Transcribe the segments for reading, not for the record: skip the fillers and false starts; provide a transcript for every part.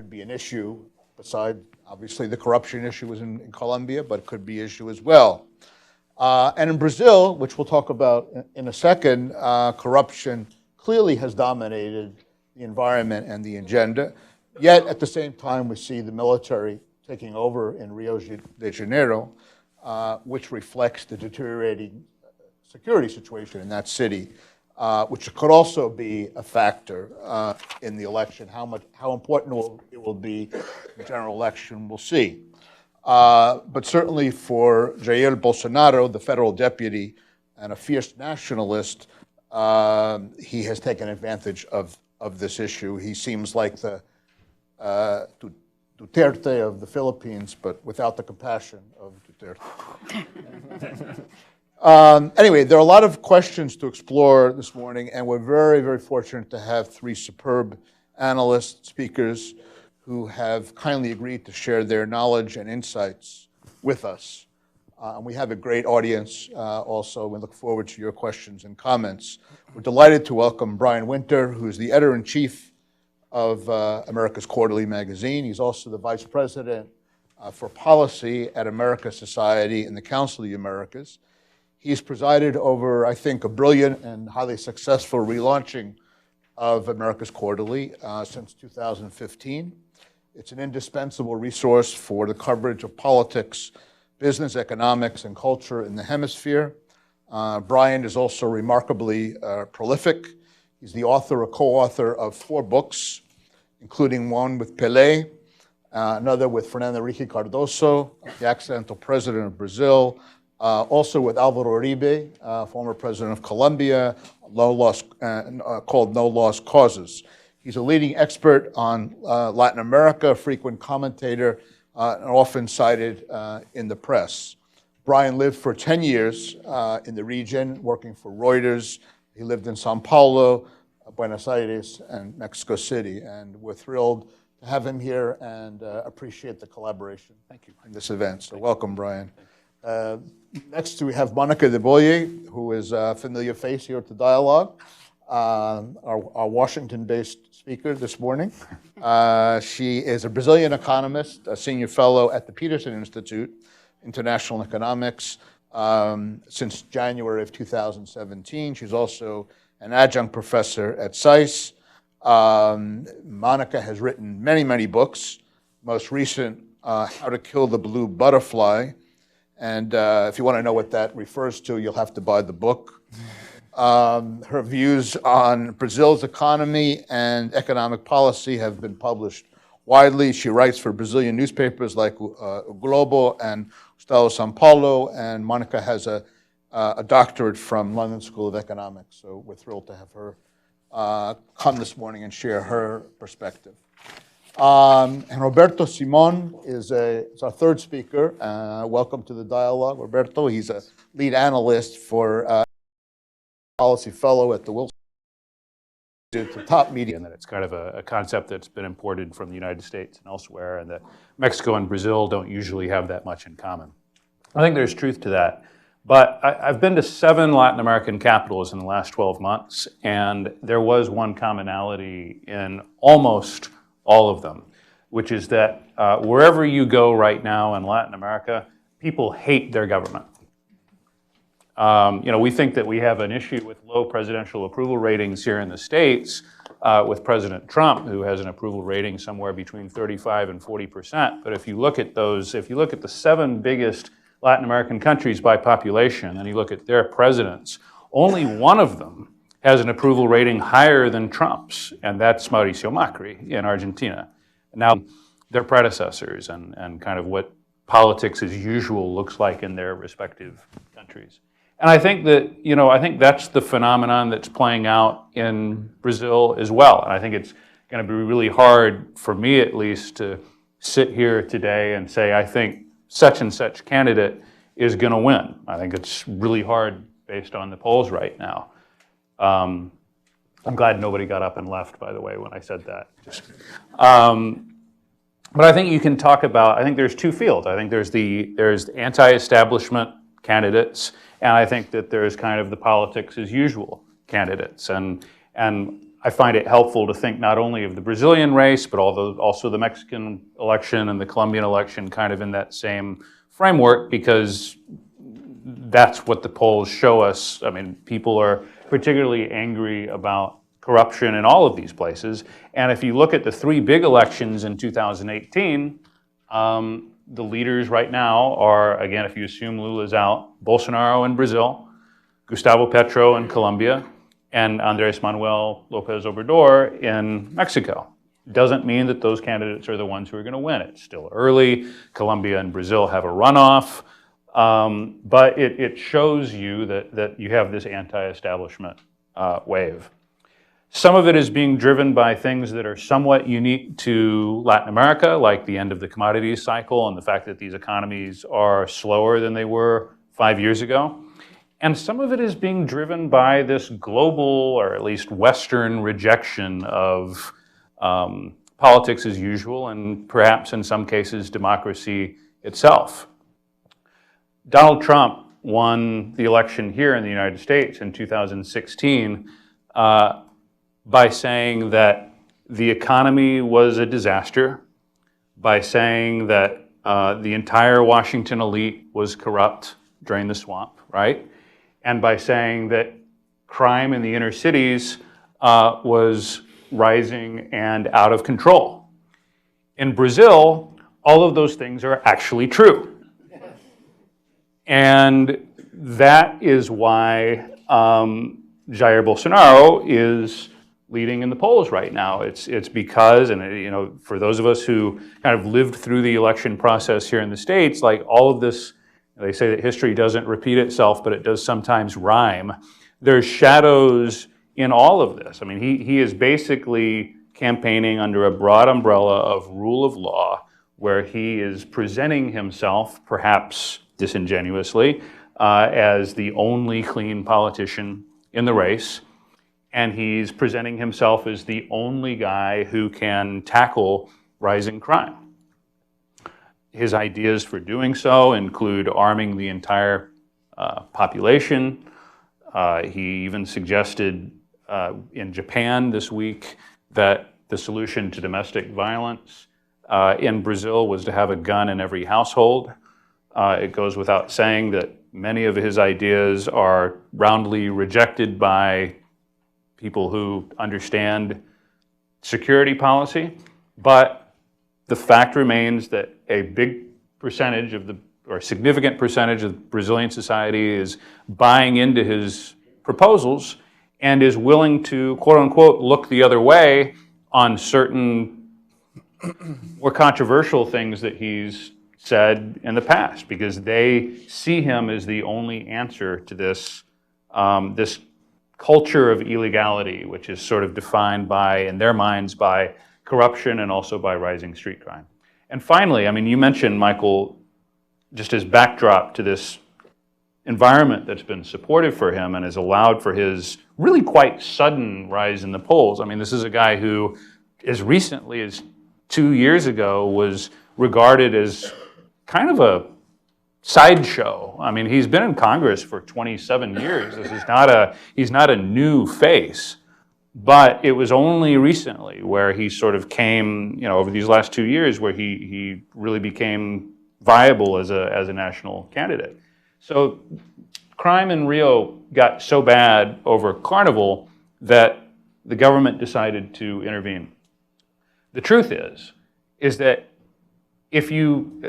could be an issue beside, obviously, the corruption issue is in Colombia, but it could be an issue as well. And in Brazil, which we'll talk about in a second, corruption clearly has dominated the environment and the agenda. Yet, at the same time, we see the military taking over in Rio de Janeiro, which reflects the deteriorating security situation in that city, which could also be a factor in the election. How important it will be in the general election, we'll see. But certainly for Jair Bolsonaro, the federal deputy and a fierce nationalist, he has taken advantage of this issue. He seems like the Duterte of the Philippines, but without the compassion of Duterte. Anyway, there are a lot of questions to explore this morning, and we're very, very fortunate to have three superb analyst speakers who have kindly agreed to share their knowledge and insights with us. And we have a great audience also. We look forward to your questions and comments. We're delighted to welcome Brian Winter, who is the editor-in-chief of America's Quarterly magazine. He's also the vice president for policy at America Society and the Council of the Americas. He's presided over, I think, a brilliant and highly successful relaunching of America's Quarterly since 2015. It's an indispensable resource for the coverage of politics, business, economics, and culture in the hemisphere. Brian is also remarkably prolific. He's the author or co-author of 4 books, including one with Pelé, another with Fernando Henrique Cardoso, the accidental president of Brazil, also with Alvaro Uribe, former president of Colombia, called No Lost Causes. He's a leading expert on Latin America, a frequent commentator, and often cited in the press. Brian lived for 10 years in the region, working for Reuters. He lived in Sao Paulo, Buenos Aires, and Mexico City, and we're thrilled to have him here and appreciate the collaboration. Thank you. In this event. So welcome, Brian. Next, we have Monica de Bolle, who is a familiar face here at the Dialogue, our Washington-based speaker this morning. She is a Brazilian economist, a senior fellow at the Peterson Institute, International Economics, since January of 2017. She's also an adjunct professor at SAIS. Monica has written many, many books. Most recent, How to Kill the Blue Butterfly. And if you want to know what that refers to, you'll have to buy the book. Her views on Brazil's economy and economic policy have been published widely. She writes for Brazilian newspapers like O Globo and Estado de São Paulo, and Monica has a doctorate from London School of Economics. So we're thrilled to have her come this morning and share her perspective. And Roberto Simon is our third speaker. Welcome to the Dialogue, Roberto. He's a lead analyst for policy fellow at the Wilson. It's a top media. And that it's kind of a concept that's been imported from the United States and elsewhere, and that Mexico and Brazil don't usually have that much in common. I think there's truth to that. But I've been to 7 Latin American capitals in the last 12 months, and there was one commonality in almost all of them, which is that wherever you go right now in Latin America, people hate their government. We think that we have an issue with low presidential approval ratings here in the States with President Trump, who has an approval rating somewhere between 35 and 40%. But if you look at the 7 biggest Latin American countries by population, and you look at their presidents, only one of them has an approval rating higher than Trump's, and that's Mauricio Macri in Argentina. Now, their predecessors and kind of what politics as usual looks like in their respective countries. And I think that, I think that's the phenomenon that's playing out in Brazil as well. And I think it's going to be really hard, for me at least, to sit here today and say, I think such and such candidate is going to win. I think it's really hard based on the polls right now. I'm glad nobody got up and left, by the way, when I said that. But I think you can talk about, I think there's 2 fields. I think there's anti-establishment candidates, and I think that there's kind of the politics as usual candidates. And I find it helpful to think not only of the Brazilian race, but also the Mexican election and the Colombian election kind of in that same framework, because that's what the polls show us. I mean, people are particularly angry about corruption in all of these places. And if you look at the three big elections in 2018, the leaders right now are, again, if you assume Lula's out, Bolsonaro in Brazil, Gustavo Petro in Colombia, and Andrés Manuel López Obrador in Mexico. Doesn't mean that those candidates are the ones who are going to win. It's still early. Colombia and Brazil have a runoff. But it shows you that you have this anti-establishment wave. Some of it is being driven by things that are somewhat unique to Latin America, like the end of the commodities cycle and the fact that these economies are slower than they were 5 years ago. And some of it is being driven by this global, or at least Western, rejection of politics as usual, and perhaps in some cases democracy itself. Donald Trump won the election here in the United States in 2016 by saying that the economy was a disaster, by saying that the entire Washington elite was corrupt, drain the swamp, right? And by saying that crime in the inner cities was rising and out of control. In Brazil, all of those things are actually true. And that is why Jair Bolsonaro is leading in the polls right now. It's because, and you know, for those of us who kind of lived through the election process here in the States, like all of this, they say that history doesn't repeat itself, but it does sometimes rhyme. There's shadows in all of this. I mean, he is basically campaigning under a broad umbrella of rule of law, where he is presenting himself, perhaps disingenuously, as the only clean politician in the race. And he's presenting himself as the only guy who can tackle rising crime. His ideas for doing so include arming the entire population. He even suggested in Japan this week that the solution to domestic violence in Brazil was to have a gun in every household. It goes without saying that many of his ideas are roundly rejected by people who understand security policy, but the fact remains that a big percentage of or significant percentage of Brazilian society is buying into his proposals and is willing to, quote unquote, look the other way on certain more controversial things that he's said in the past, because they see him as the only answer to this culture of illegality, which is sort of defined by, in their minds, by corruption and also by rising street crime. And finally, I mean, you mentioned, Michael, just as backdrop to this environment that's been supportive for him and has allowed for his really quite sudden rise in the polls. I mean, this is a guy who, as recently as 2 years ago, was regarded as kind of a sideshow. I mean, he's been in Congress for 27 years. He's not a new face. But it was only recently where he sort of came, you know, over these last 2 years, where he really became viable as a national candidate. So crime in Rio got so bad over Carnival that the government decided to intervene. The truth is that if you,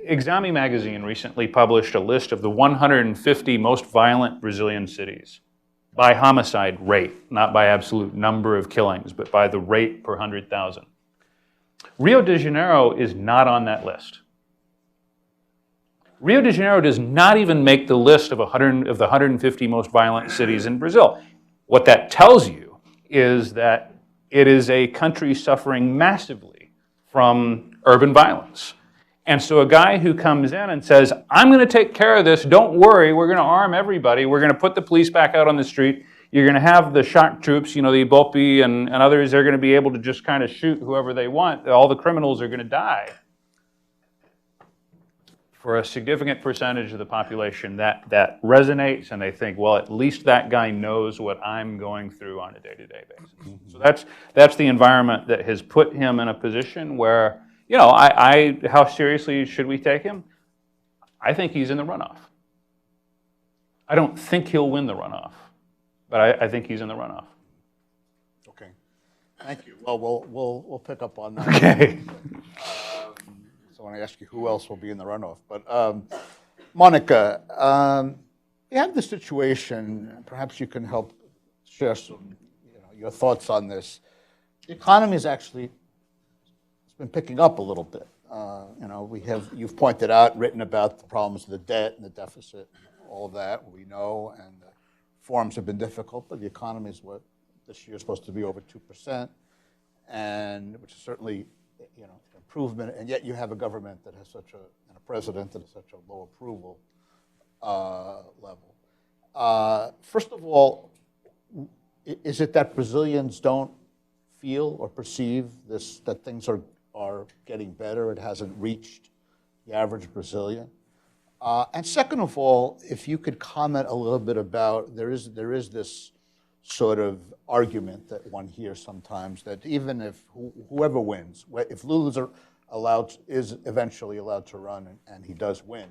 Exame magazine recently published a list of the 150 most violent Brazilian cities by homicide rate, not by absolute number of killings, but by the rate per 100,000. Rio de Janeiro is not on that list. Rio de Janeiro does not even make the list of the 150 most violent cities in Brazil. What that tells you is that it is a country suffering massively from urban violence. And so a guy who comes in and says, I'm going to take care of this, don't worry, we're going to arm everybody, we're going to put the police back out on the street, you're going to have the shock troops, you know, the Ibope and others, they're going to be able to just kind of shoot whoever they want, all the criminals are going to die. for a significant percentage of the population, that resonates, and they think, well, at least that guy knows what I'm going through on a day-to-day basis. Mm-hmm. So that's the environment that has put him in a position where, you know, how seriously should we take him? I think he's in the runoff. I don't think he'll win the runoff, but I think he's in the runoff. Okay, thank you. Well, we'll pick up on that. Okay. So I want to ask you who else will be in the runoff. But Monica, you have the situation. Perhaps you can help share some, your thoughts on this. The economy is actually it's been picking up a little bit. You've pointed out, written about the problems of the debt and the deficit, all of that. We know, and the reforms have been difficult, but the economy is what this year is supposed to be over 2%, and which is certainly, improvement. And yet you have a government that has and a president that has such a low approval level. First of all, is it that Brazilians don't feel or perceive that things are getting better? It hasn't reached the average Brazilian. And second of all, if you could comment a little bit about, there is this sort of argument that one hears sometimes that even if whoever wins, if Lula is eventually allowed to run and he does win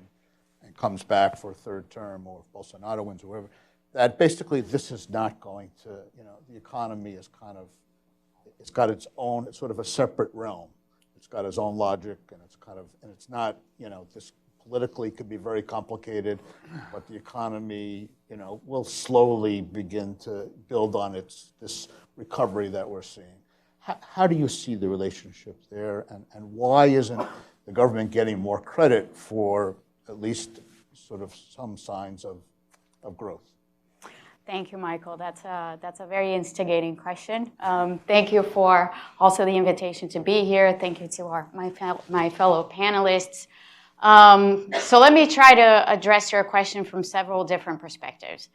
and comes back for a third term, or if Bolsonaro wins or whoever, that basically this is not going to, the economy is it's got its own, it's sort of a separate realm. It's got its own logic, and it's not, this politically could be very complicated, but the economy, will slowly begin to build on this recovery that we're seeing. How do you see the relationship there, and why isn't the government getting more credit for at least sort of some signs of growth? Thank you, Michael. That's a very instigating question. Thank you for also the invitation to be here. Thank you to my fellow panelists. So let me try to address your question from several different perspectives.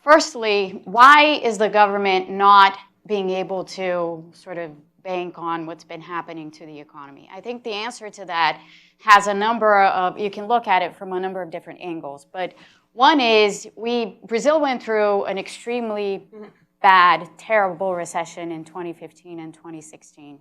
Firstly, why is the government not being able to sort of bank on what's been happening to the economy? I think the answer to that has you can look at it from a number of different angles. But one is Brazil went through an extremely bad, terrible recession in 2015 and 2016.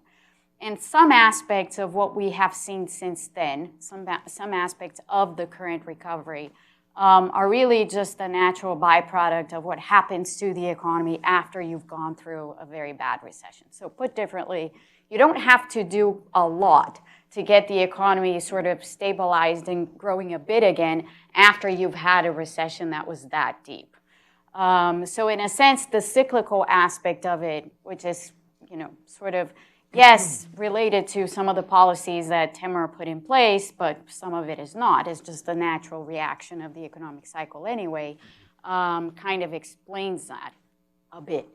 And some aspects of what we have seen since then, some aspects of the current recovery, are really just the natural byproduct of what happens to the economy after you've gone through a very bad recession. So put differently, you don't have to do a lot to get the economy sort of stabilized and growing a bit again after you've had a recession that was that deep. So in a sense, the cyclical aspect of it, which is, sort of, yes, related to some of the policies that Temer put in place, but some of it is not. It's just the natural reaction of the economic cycle anyway, kind of explains that a bit.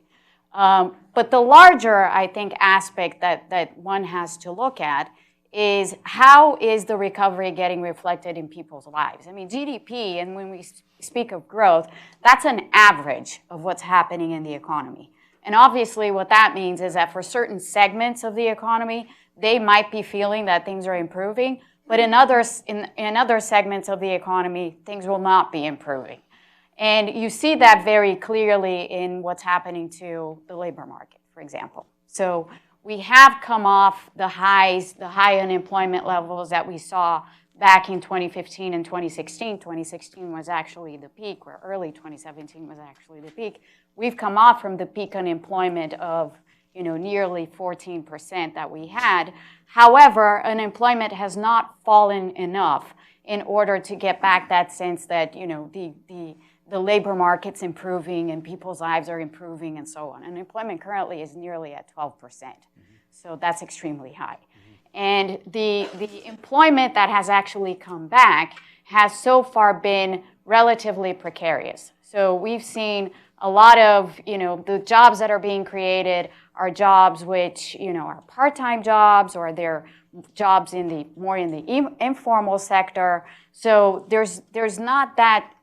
But the larger, I think, aspect that one has to look at is how is the recovery getting reflected in people's lives? I mean, GDP, and when we speak of growth, that's an average of what's happening in the economy. And obviously what that means is that for certain segments of the economy, they might be feeling that things are improving, but in other segments of the economy, things will not be improving. And you see that very clearly in what's happening to the labor market, for example. So we have come off the high unemployment levels that we saw back in 2015 and 2016. 2016 was actually the peak, or early 2017 was actually the peak. We've come off from the peak unemployment of nearly 14% that we had. However, unemployment has not fallen enough in order to get back that sense that the labor market's improving and people's lives are improving and so on. Unemployment currently is nearly at 12%. So that's extremely high. And the employment that has actually come back has so far been relatively precarious. So we've seen a lot of, the jobs that are being created are jobs which, are part-time jobs, or they're jobs more in the informal sector. So there's not that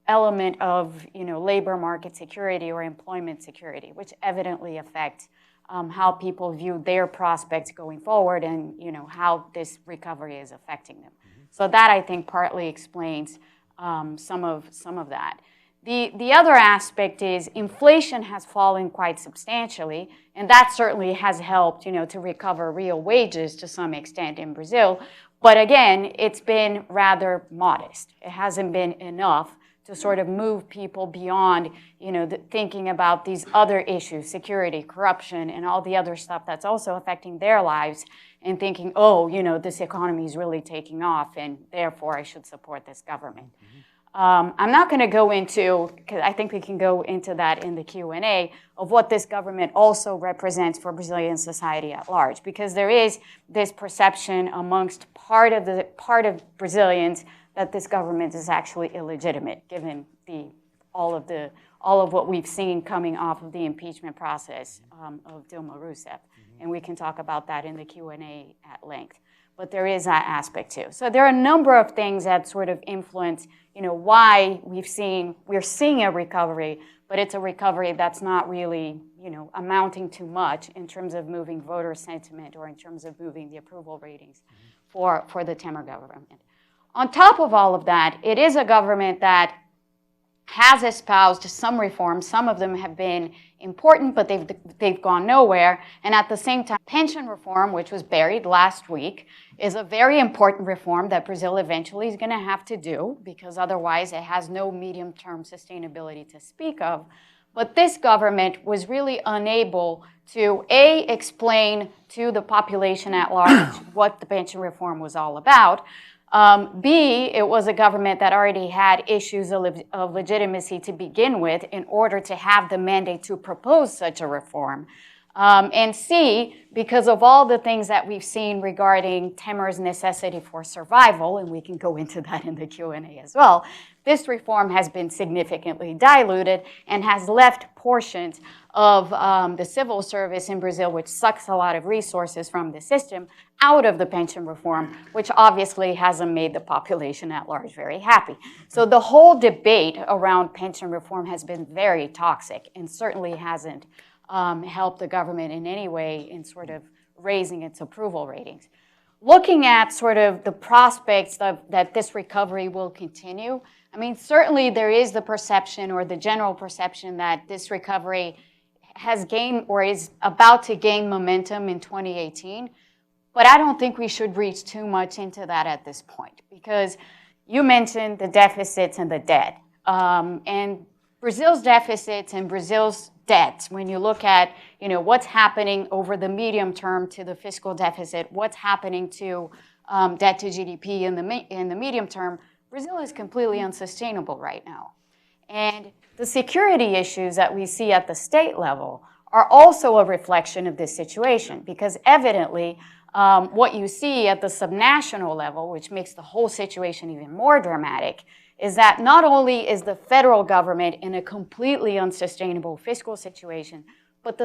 element of, labor market security or employment security, which evidently affect how people view their prospects going forward, and how this recovery is affecting them. So that, I think, partly explains some of that. The other aspect is inflation has fallen quite substantially, and that certainly has helped, to recover real wages to some extent in Brazil. But again, it's been rather modest. It hasn't been enough to sort of move people beyond, thinking about these other issues, security, corruption, and all the other stuff that's also affecting their lives, and thinking, this economy is really taking off, and therefore I should support this government. I'm not going to go into, because I think we can go into that in the Q&A, of what this government also represents for Brazilian society at large, because there is this perception amongst part of Brazilians that this government is actually illegitimate, given all of what we've seen coming off of the impeachment process of Dilma Rousseff, and we can talk about that in the Q&A at length. But there is that aspect too. So there are a number of things that sort of influence, why we're seeing a recovery, but it's a recovery that's not really, amounting to much in terms of moving voter sentiment or in terms of moving the approval ratings for the Temer government. On top of all of that, it is a government that has espoused some reforms. Some of them have been important, but they've gone nowhere. And at the same time, pension reform, which was buried last week, is a very important reform that Brazil eventually is going to have to do, because otherwise it has no medium-term sustainability to speak of. But this government was really unable to, A, explain to the population at large what the pension reform was all about. B, it was a government that already had issues of legitimacy to begin with in order to have the mandate to propose such a reform. And C, because of all the things that we've seen regarding Temer's necessity for survival, and we can go into that in the Q&A as well, this reform has been significantly diluted and has left portions of the civil service in Brazil, which sucks a lot of resources from the system, out of the pension reform, which obviously hasn't made the population at large very happy. So the whole debate around pension reform has been very toxic and certainly hasn't helped the government in any way in sort of raising its approval ratings. Looking at sort of the prospects that this recovery will continue, I mean, certainly there is the perception or the general perception that this recovery has gained or is about to gain momentum in 2018. But I don't think we should reach too much into that at this point, because you mentioned the deficits and the debt. And Brazil's deficits and Brazil's debt, when you look at what's happening over the medium term to the fiscal deficit, what's happening to debt to GDP in the medium term, Brazil is completely unsustainable right now. And the security issues that we see at the state level are also a reflection of this situation, because evidently what you see at the subnational level, which makes the whole situation even more dramatic, is that not only is the federal government in a completely unsustainable fiscal situation, but at the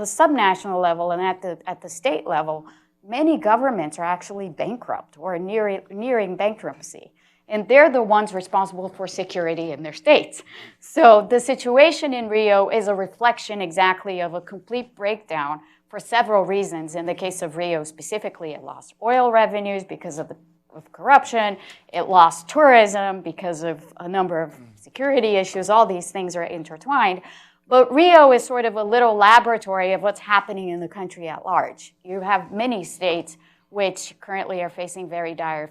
subnational level and at the state level, many governments are actually bankrupt or nearing bankruptcy. And they're the ones responsible for security in their states. So the situation in Rio is a reflection exactly of a complete breakdown for several reasons. In the case of Rio specifically, it lost oil revenues because of corruption. It lost tourism because of a number of security issues. All these things are intertwined. But Rio is sort of a little laboratory of what's happening in the country at large. You have many states which currently are facing very dire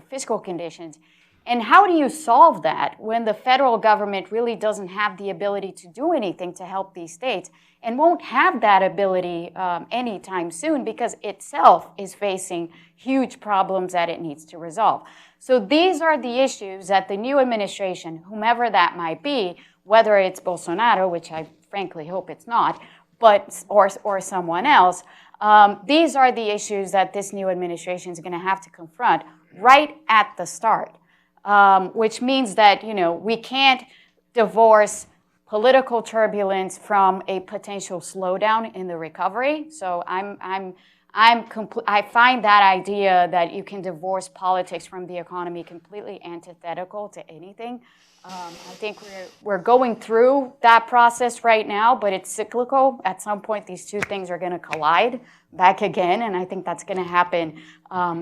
fiscal conditions. And how do you solve that when the federal government really doesn't have the ability to do anything to help these states and won't have that ability anytime soon, because itself is facing huge problems that it needs to resolve? So these are the issues that the new administration, whomever that might be, whether it's Bolsonaro, which I frankly hope it's not, or someone else, these are the issues that this new administration is going to have to confront right at the start, which means that we can't divorce political turbulence from a potential slowdown in the recovery. So I find that idea that you can divorce politics from the economy completely antithetical to anything I think we're going through that process right now, but it's cyclical. At some point, these two things are going to collide back again, and I think that's going to happen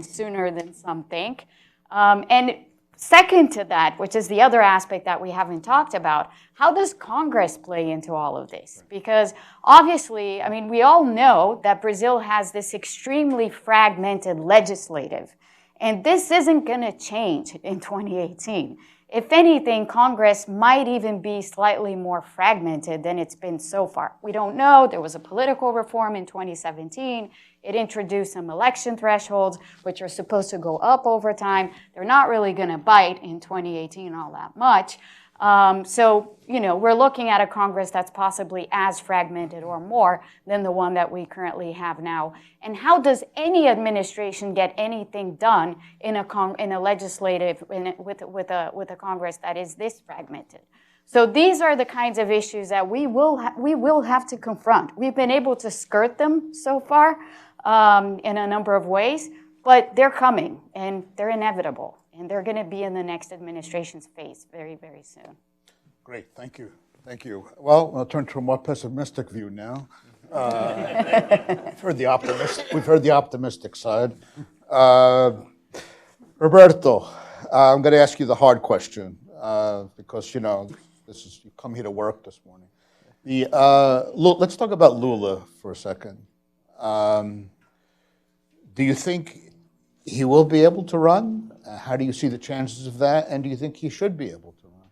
sooner than some think. And second to that, which is the other aspect that we haven't talked about, how does Congress play into all of this? Because obviously, I mean, we all know that Brazil has this extremely fragmented legislative, and this isn't going to change in 2018. If anything, Congress might even be slightly more fragmented than it's been so far. We don't know. There was a political reform in 2017. It introduced some election thresholds, which are supposed to go up over time. They're not really going to bite in 2018 all that much. So, you know, we're looking at a Congress that's possibly as fragmented or more than the one that we currently have now. And how does any administration get anything done in a legislative with a Congress that is this fragmented? So these are the kinds of issues that we will have to confront. We've been able to skirt them so far in a number of ways, but they're coming and they're inevitable. And they're going to be in the next administration's face very, very soon. Great, thank you. Thank you. Well, I'll turn to a more pessimistic view now. We've heard the optimistic side. Roberto, I'm going to ask you the hard question because, you know, you come here to work this morning. Let's talk about Lula for a second. Do you think he will be able to run? How do you see the chances of that? And do you think he should be able to run?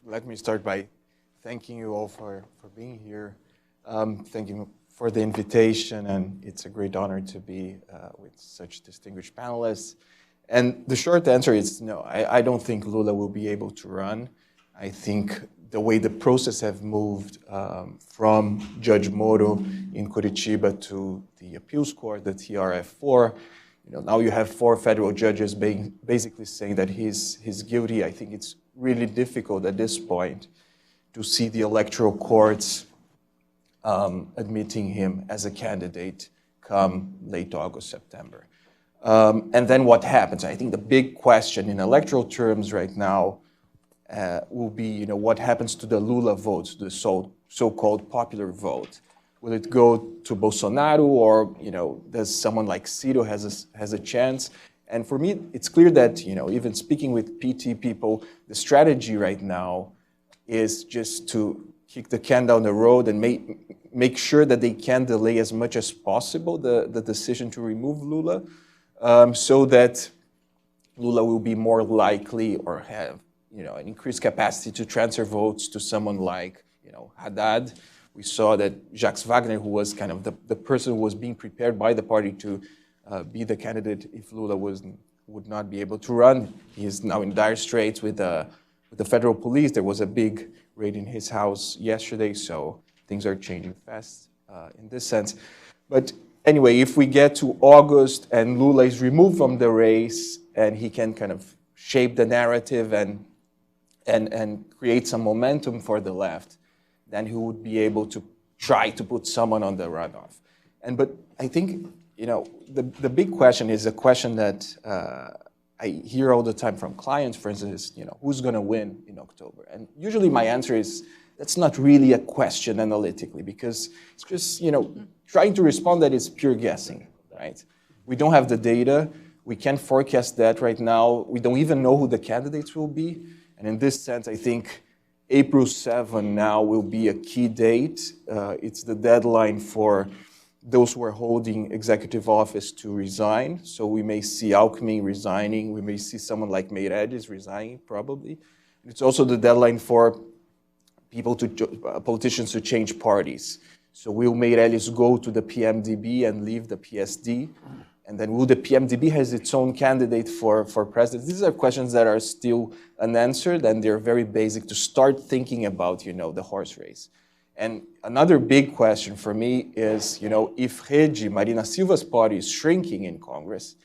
Let me start by thanking you all for being here. Thank you for the invitation, and it's a great honor to be with such distinguished panelists. And the short answer is no, I don't think Lula will be able to run. I think the way the process have moved from Judge Moro in Curitiba to the appeals court, the TRF4, you know, now you have 4 federal judges basically saying that he's guilty. I think it's really difficult at this point to see the electoral courts admitting him as a candidate come late August, September. And then what happens? I think the big question in electoral terms right now will be, you know, what happens to the Lula votes, the so-called popular vote? Will it go to Bolsonaro, or, you know, does someone like Ciro has a chance? And for me, it's clear that, you know, even speaking with PT people, the strategy right now is just to kick the can down the road and make sure that they can delay as much as possible the decision to remove Lula, so that Lula will be more likely or have, you know, an increased capacity to transfer votes to someone like, you know, Haddad. We saw that Jacques Wagner, who was kind of the person who was being prepared by the party to be the candidate if Lula would not be able to run, he is now in dire straits with the federal police. There was a big raid in his house yesterday, so things are changing fast in this sense. But anyway, if we get to August and Lula is removed from the race and he can kind of shape the narrative and create some momentum for the left, then he would be able to try to put someone on the runoff. But I think, you know, the big question is a question that I hear all the time from clients, for instance, you know, who's going to win in October? And usually my answer is, that's not really a question analytically, because it's just, you know, trying to respond that is pure guessing, right? We don't have the data. We can't forecast that right now. We don't even know who the candidates will be. And in this sense, I think April 7 now will be a key date. It's the deadline for those who are holding executive office to resign. So we may see Alckmin resigning. We may see someone like Meirelles resigning, probably. It's also the deadline for politicians to change parties. So will Meirelles go to the PMDB and leave the PSD? And then will the PMDB has its own candidate for president? These are questions that are still unanswered, and they're very basic to start thinking about, you know, the horse race. And another big question for me is, you know, if Rede, Marina Silva's party, is shrinking in Congress,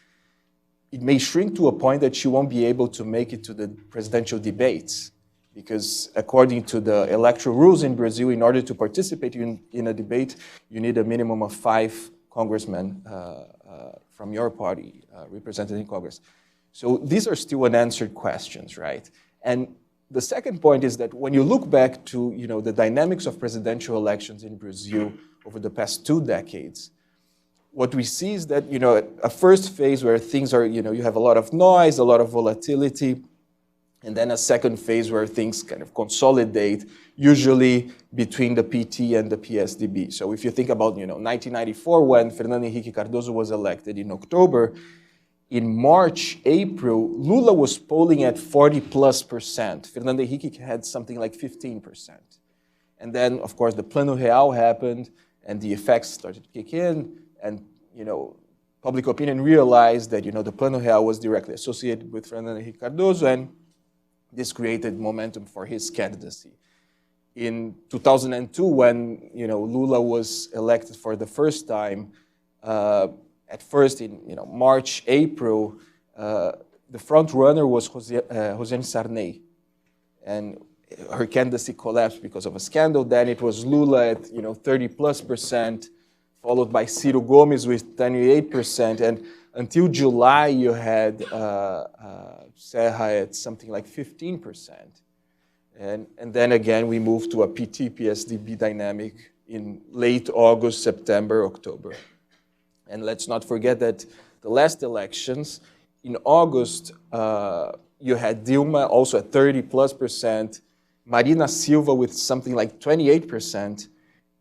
it may shrink to a point that she won't be able to make it to the presidential debates. Because according to the electoral rules in Brazil, in order to participate in a debate, you need a minimum of 5 congressmen from your party represented in Congress. So these are still unanswered questions, right? And the second point is that when you look back to the dynamics of presidential elections in Brazil over the past 2 decades, what we see is that a first phase where things are, you have a lot of noise, a lot of volatility, and then a second phase where things kind of consolidate, usually between the PT and the PSDB. So if you think about 1994, when Fernando Henrique Cardoso was elected in October, in March, April, Lula was polling at 40+%. Fernando Henrique had something like 15%. And then, of course, the Plano Real happened, and the effects started to kick in, and public opinion realized that the Plano Real was directly associated with Fernando Henrique Cardoso, and this created momentum for his candidacy. In 2002, when Lula was elected for the first time, at first in March, April, the front runner was Rosiane Sarney, and her candidacy collapsed because of a scandal. Then it was Lula at 30+%, followed by Ciro Gomes with 28%, and until July you had Serra at something like 15%. And then again, we moved to a PT-PSDB dynamic in late August, September, October. And let's not forget that the last elections, in August, you had Dilma also at 30+%, Marina Silva with something like 28%,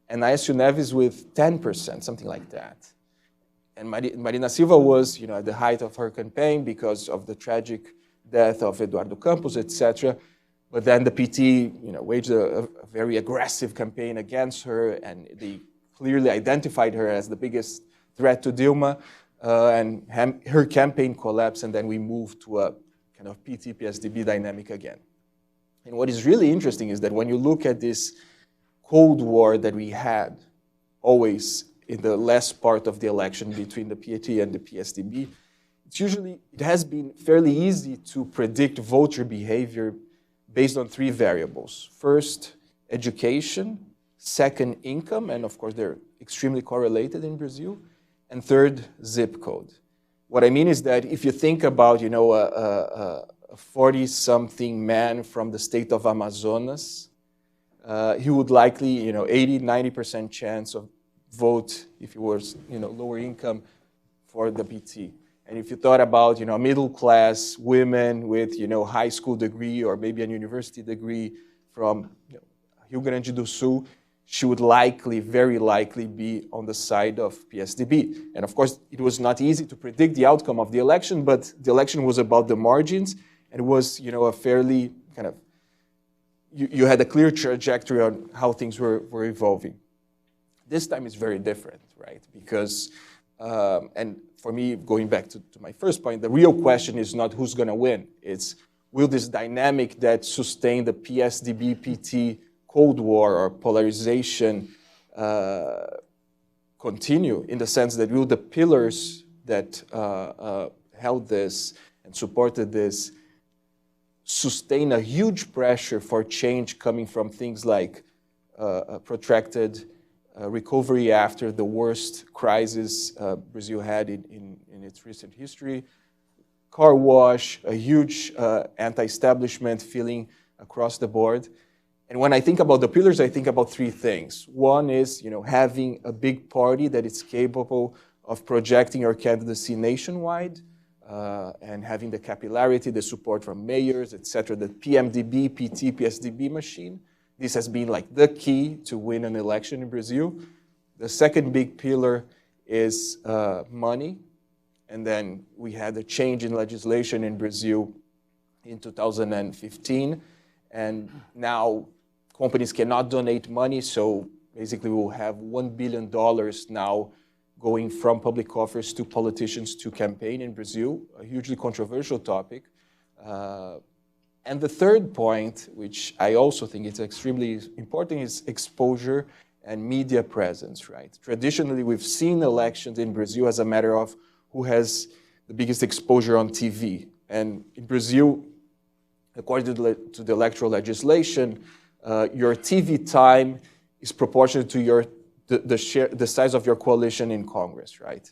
and Aécio Neves with 10%, something like that. And Marina Silva was at the height of her campaign because of the tragic death of Eduardo Campos, etc. But then the PT waged a very aggressive campaign against her, and they clearly identified her as the biggest threat to Dilma, and her campaign collapsed, and then we moved to a kind of PT-PSDB dynamic again. And what is really interesting is that when you look at this Cold War that we had always in the last part of the election between the PT and the PSDB, it has been fairly easy to predict voter behavior based on 3 variables. First, education. Second, income, and of course they're extremely correlated in Brazil. And third, zip code. What I mean is that if you think about a 40-something man from the state of Amazonas, he would likely 80-90% chance of vote if he was lower income for the PT. And if you thought about middle class women with high school degree or maybe a university degree from Rio Grande do Sul, she would very likely be on the side of PSDB. And of course, it was not easy to predict the outcome of the election, but the election was about the margins, and it was a fairly kind of, you had a clear trajectory on how things were evolving. This time is very different, right? Because, and for me, going back to my first point, the real question is not who's going to win. It's will this dynamic that sustained the PSDB-PT Cold War or polarization continue, in the sense that will the pillars that held this and supported this sustain a huge pressure for change coming from things like a protracted recovery after the worst crisis Brazil had in its recent history, car wash, a huge anti-establishment feeling across the board. And when I think about the pillars, I think about 3 things. One is, having a big party that is capable of projecting your candidacy nationwide and having the capillarity, the support from mayors, etc. The PMDB, PT, PSDB machine. This has been like the key to win an election in Brazil. The second big pillar is money. And then we had a change in legislation in Brazil in 2015. And now companies cannot donate money, so basically we'll have $1 billion now going from public coffers to politicians to campaign in Brazil, a hugely controversial topic. And the third point, which I also think is extremely important, is exposure and media presence, right? Traditionally, we've seen elections in Brazil as a matter of who has the biggest exposure on TV. And in Brazil, according to the electoral legislation, your TV time is proportional to the size of your coalition in Congress, right?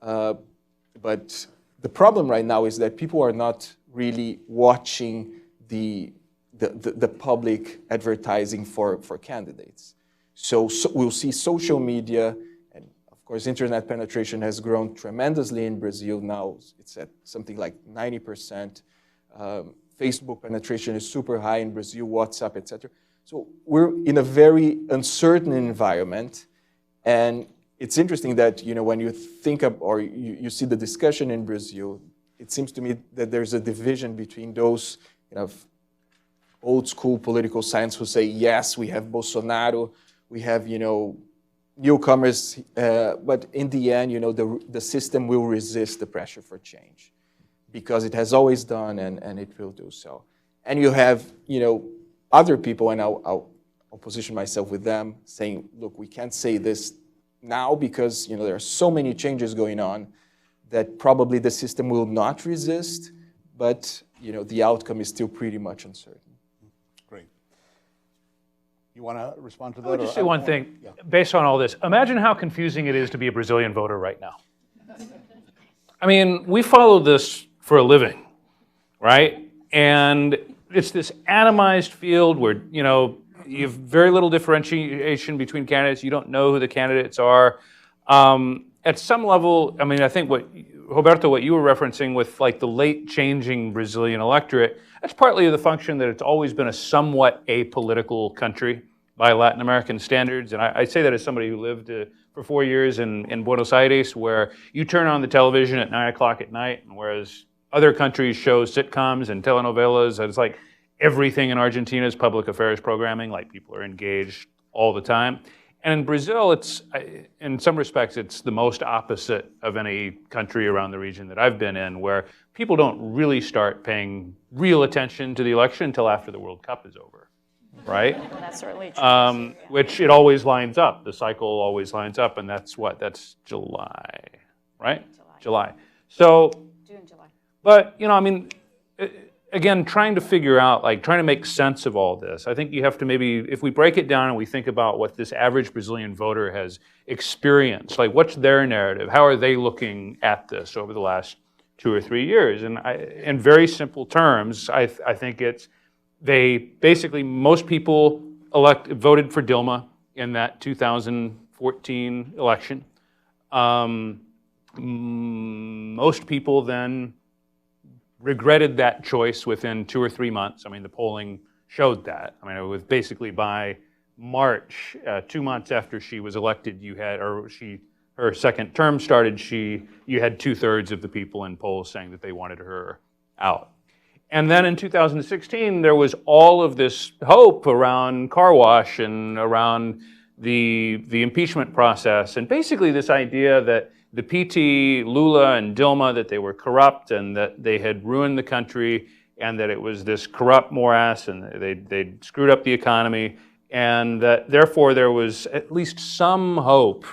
But the problem right now is that people are not really watching the public advertising for candidates. So we'll see social media, and of course internet penetration has grown tremendously in Brazil. Now it's at something like 90%. Facebook penetration is super high in Brazil, WhatsApp, etc. So we're in a very uncertain environment, and it's interesting that, you know, when you think of, or you see the discussion in Brazil, it seems to me that there's a division between those, you know, old school political science who say, yes, we have Bolsonaro, we have, you know, newcomers, but in the end, you know, the system will resist the pressure for change because it has always done, and it will do so. And you have, you know, other people, and I'll position myself with them, saying, look, we can't say this now because, you know, there are so many changes going on that probably the system will not resist, but, you know, the outcome is still pretty much uncertain. Great. You want to respond to that? I would just say one thing, based on all this. Imagine how confusing it is to be a Brazilian voter right now. I mean, we follow this for a living, right? And it's this atomized field where, you know, you have very little differentiation between candidates. You don't know who the candidates are. At some level, I mean, I think Roberto, what you were referencing with like the late changing Brazilian electorate, that's partly the function that it's always been a somewhat apolitical country by Latin American standards. And I say that as somebody who lived for 4 years in Buenos Aires, where you turn on the television at 9 o'clock at night, and whereas other countries show sitcoms and telenovelas, and it's like everything in Argentina is public affairs programming, like people are engaged all the time. And in Brazil, it's, in some respects, it's the most opposite of any country around the region that I've been in, where people don't really start paying real attention to the election until after the World Cup is over, right? Well, that's certainly true. Which it always lines up. The cycle always lines up, and that's what? That's July, right? July. So, June, July. But, you know, I mean, again, trying to figure out, like, trying to make sense of all this, I think you have to maybe, if we break it down and we think about what this average Brazilian voter has experienced, like, what's their narrative? How are they looking at this over the last 2 or 3 years? And in very simple terms, I think it's, they basically, most people voted for Dilma in that 2014 election. Most people then regretted that choice within 2 or 3 months. I mean, the polling showed that. I mean, it was basically by March, 2 months after she was elected, her second term started, you had 2/3 of the people in polls saying that they wanted her out. And then in 2016, there was all of this hope around car wash and around the impeachment process, and basically this idea that the PT, Lula and Dilma, that they were corrupt and that they had ruined the country and that it was this corrupt morass and they'd screwed up the economy, and that therefore there was at least some hope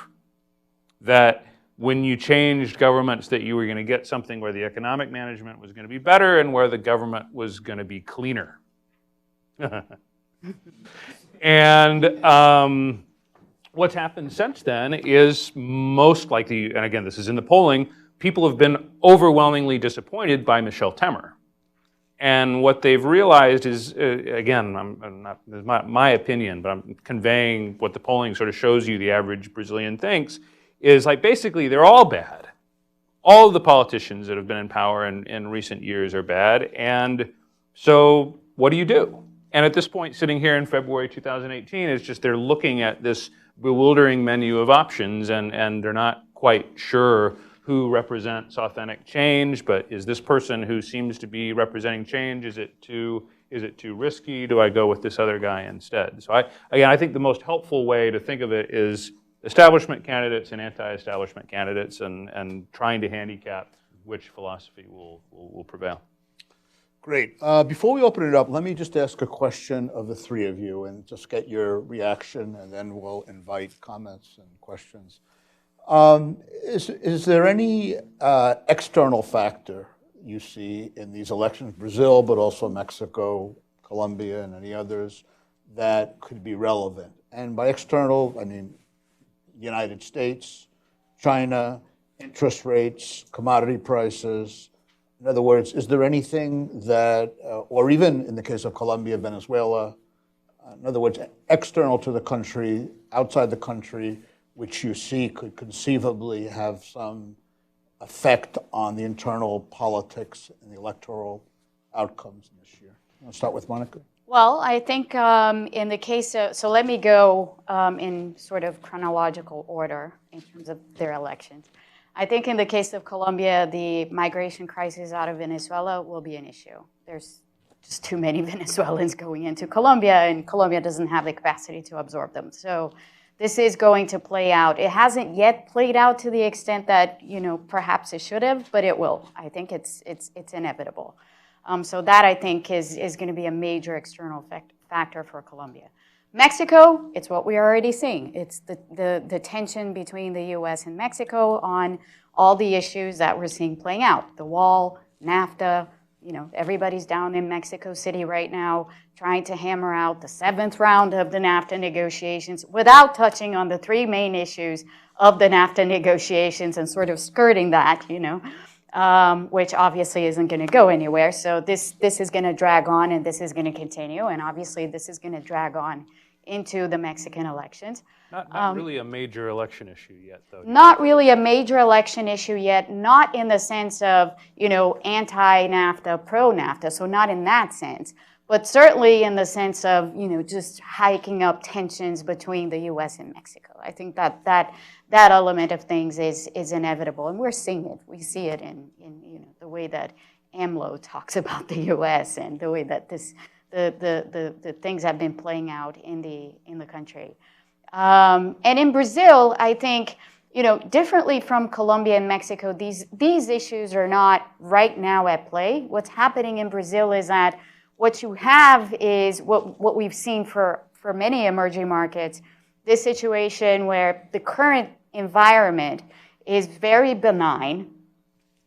that when you changed governments that you were going to get something where the economic management was going to be better and where the government was going to be cleaner. And what's happened since then is most likely, and again, this is in the polling, people have been overwhelmingly disappointed by Michel Temer. And what they've realized is, again, this is my opinion, but I'm conveying what the polling sort of shows you the average Brazilian thinks, is like basically they're all bad. All of the politicians that have been in power in recent years are bad. And so what do you do? And at this point, sitting here in February 2018, it's just they're looking at this bewildering menu of options, and they're not quite sure who represents authentic change, but is this person who seems to be representing change, is it too risky? Do I go with this other guy instead? So I think the most helpful way to think of it is establishment candidates and anti-establishment candidates, and trying to handicap which philosophy will prevail. Great. Before we open it up, let me just ask a question of the three of you and just get your reaction, and then we'll invite comments and questions. Is there any external factor you see in these elections, Brazil, but also Mexico, Colombia, and any others, that could be relevant? And by external, I mean United States, China, interest rates, commodity prices, In other words, is there anything that, or even in the case of Colombia, Venezuela, in other words, external to the country, outside the country, which you see could conceivably have some effect on the internal politics and the electoral outcomes this year? I'll start with Monica. Well, I think in the case of, so let me go in sort of chronological order in terms of their elections. I think in the case of Colombia, the migration crisis out of Venezuela will be an issue. There's just too many Venezuelans going into Colombia, and Colombia doesn't have the capacity to absorb them. So this is going to play out. It hasn't yet played out to the extent that, you know, perhaps it should have, but it will. I think it's inevitable. So that, I think, is going to be a major external factor for Colombia. Mexico, it's what we're already seeing. It's the tension between the U.S. and Mexico on all the issues that we're seeing playing out. The wall, NAFTA, you know, everybody's down in Mexico City right now trying to hammer out the 7th round of the NAFTA negotiations without touching on the 3 main issues of the NAFTA negotiations and sort of skirting that, you know, which obviously isn't going to go anywhere. So this is going to drag on, and this is going to continue, and obviously this is going to drag on into the Mexican elections. Not really a major election issue yet, though. Not really a major election issue yet, not in the sense of, you know, anti-NAFTA, pro-NAFTA, so not in that sense, but certainly in the sense of, you know, just hiking up tensions between the U.S. and Mexico. I think that element of things is inevitable, and we're seeing it. We see it in you know, the way that AMLO talks about the U.S. and the way that the things have been playing out in the country. And in Brazil, I think, you know, differently from Colombia and Mexico, these issues are not right now at play. What's happening in Brazil is that what you have is what we've seen for many emerging markets, this situation where the current environment is very benign,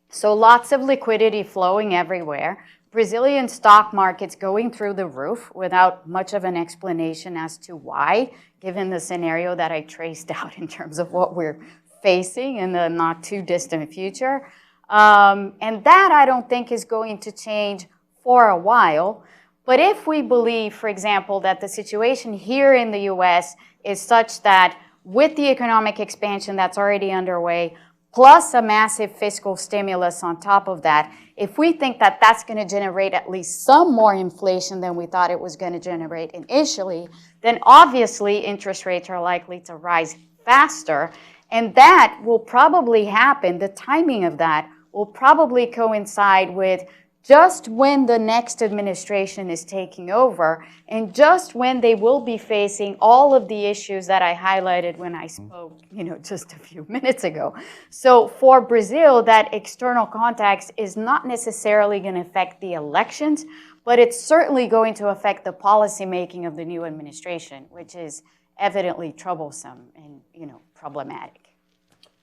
so lots of liquidity flowing everywhere. Brazilian stock markets going through the roof without much of an explanation as to why, given the scenario that I traced out in terms of what we're facing in the not too distant future. And that I don't think is going to change for a while. But if we believe, for example, that the situation here in the US is such that with the economic expansion that's already underway, plus a massive fiscal stimulus on top of that, if we think that that's going to generate at least some more inflation than we thought it was going to generate initially, then obviously interest rates are likely to rise faster. And that will probably happen, the timing of that will probably coincide with just when the next administration is taking over and just when they will be facing all of the issues that I highlighted when I spoke, you know, just a few minutes ago. So for Brazil, that external context is not necessarily going to affect the elections, but it's certainly going to affect the policymaking of the new administration, which is evidently troublesome and, you know, problematic.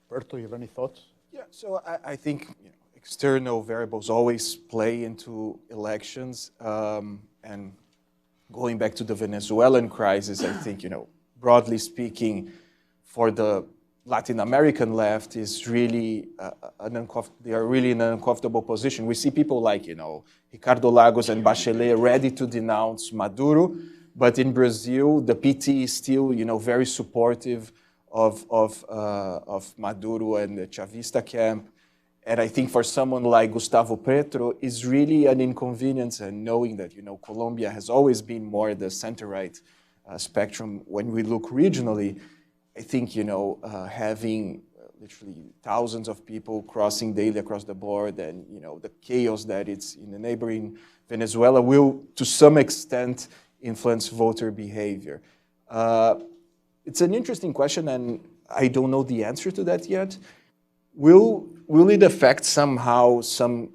Berto, you have any thoughts? Yeah, so I think, you know, external variables always play into elections. And going back to the Venezuelan crisis, I think, you know, broadly speaking, for the Latin American left is really they are really in an uncomfortable position. We see people like, you know, Ricardo Lagos and Bachelet ready to denounce Maduro, but in Brazil, the PT is still, you know, very supportive of Maduro and the Chavista camp. And I think for someone like Gustavo Petro, is really an inconvenience, and knowing that, you know, Colombia has always been more the center-right spectrum when we look regionally. I think, you know, having literally thousands of people crossing daily across the board and, you know, the chaos that it's in the neighboring Venezuela will, to some extent, influence voter behavior. It's an interesting question, and I don't know the answer to that yet. Will it affect somehow some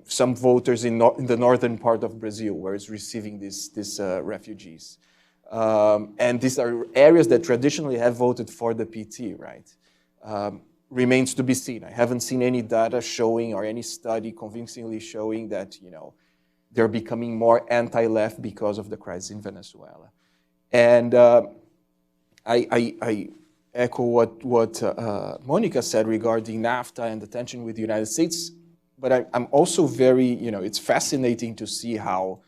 voters in the northern part of Brazil, where it's receiving these refugees? And these are areas that traditionally have voted for the PT, right? Remains to be seen. I haven't seen any data showing or any study convincingly showing that, you know, they're becoming more anti-left because of the crisis in Venezuela. And I echo what Monica said regarding NAFTA and the tension with the United States. but I'm also very, it's fascinating to see how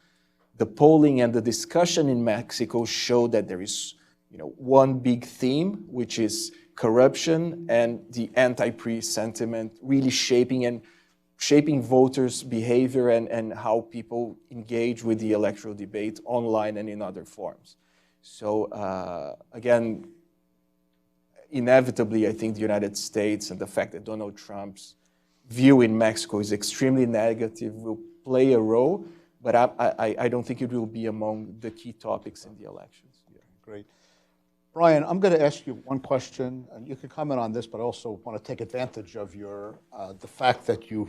the polling and the discussion in Mexico show that there is, one big theme, which is corruption and the anti-PRI sentiment really shaping voters' behavior and how people engage with the electoral debate online and in other forms. So again, inevitably, I think the United States and the fact that Donald Trump's view in Mexico is extremely negative will play a role, but I don't think it will be among the key topics in the elections. Yeah, great. Brian, I'm going to ask you one question, and you can comment on this, but I also want to take advantage of the fact that you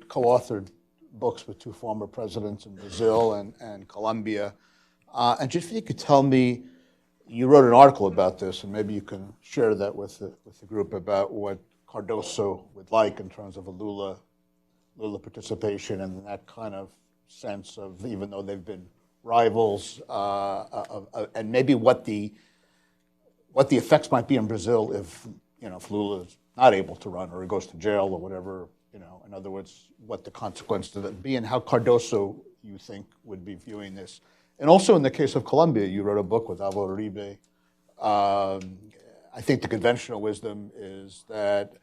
co-authored books with two former presidents in Brazil and Colombia. And just if you could tell me, you wrote an article about this, and maybe you can share that with the group about what Cardoso would like in terms of a Lula participation and that kind of sense of, even though they've been rivals, and maybe what the effects might be in Brazil if Lula is not able to run or he goes to jail or whatever. In other words, what the consequence to that be and how Cardoso, you think, would be viewing this. And also in the case of Colombia, you wrote a book with Álvaro Uribe. I think the conventional wisdom is that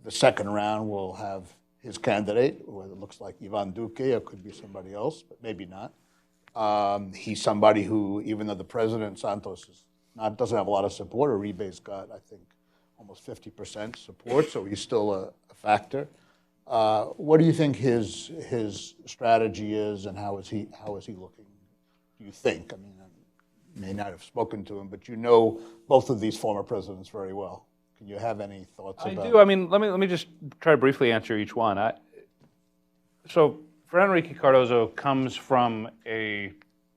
the second round will have his candidate, whether it looks like Ivan Duque, or it could be somebody else, but maybe not. He's somebody who, even though the president, Santos, doesn't have a lot of support, Uribe's got, I think, almost 50% support, so he's still a factor. What do you think his strategy is, and how is he looking? Do you think? I mean, I may not have spoken to him, but you know both of these former presidents very well. Can you have any thoughts about? I do. I mean, let me just try to briefly answer each one. So Fernando Henrique Cardoso comes from a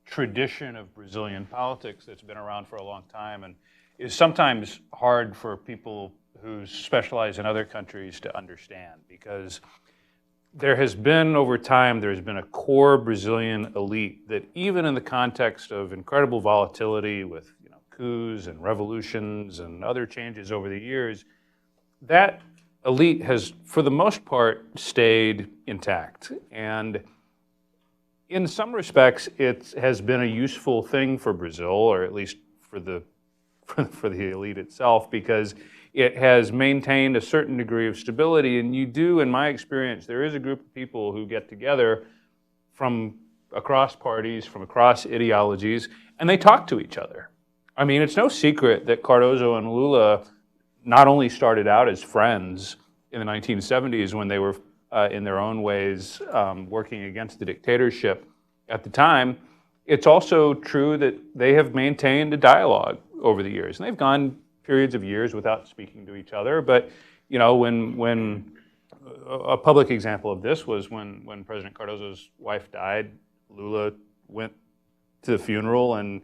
tradition of Brazilian politics that's been around for a long time and is sometimes hard for people who specialize in other countries to understand, because there has been, over time, there's been a core Brazilian elite that, even in the context of incredible volatility with coups and revolutions and other changes over the years, that elite has, for the most part, stayed intact. And in some respects, it has been a useful thing for Brazil, or at least for the elite itself, because it has maintained a certain degree of stability. And you do, in my experience, there is a group of people who get together from across parties, from across ideologies, and they talk to each other. I mean, it's no secret that Cardoso and Lula not only started out as friends in the 1970s when they were, in their own ways, working against the dictatorship at the time. It's also true that they have maintained a dialogue over the years, and they've gone periods of years without speaking to each other. But when a public example of this was when President Cardoso's wife died, Lula went to the funeral and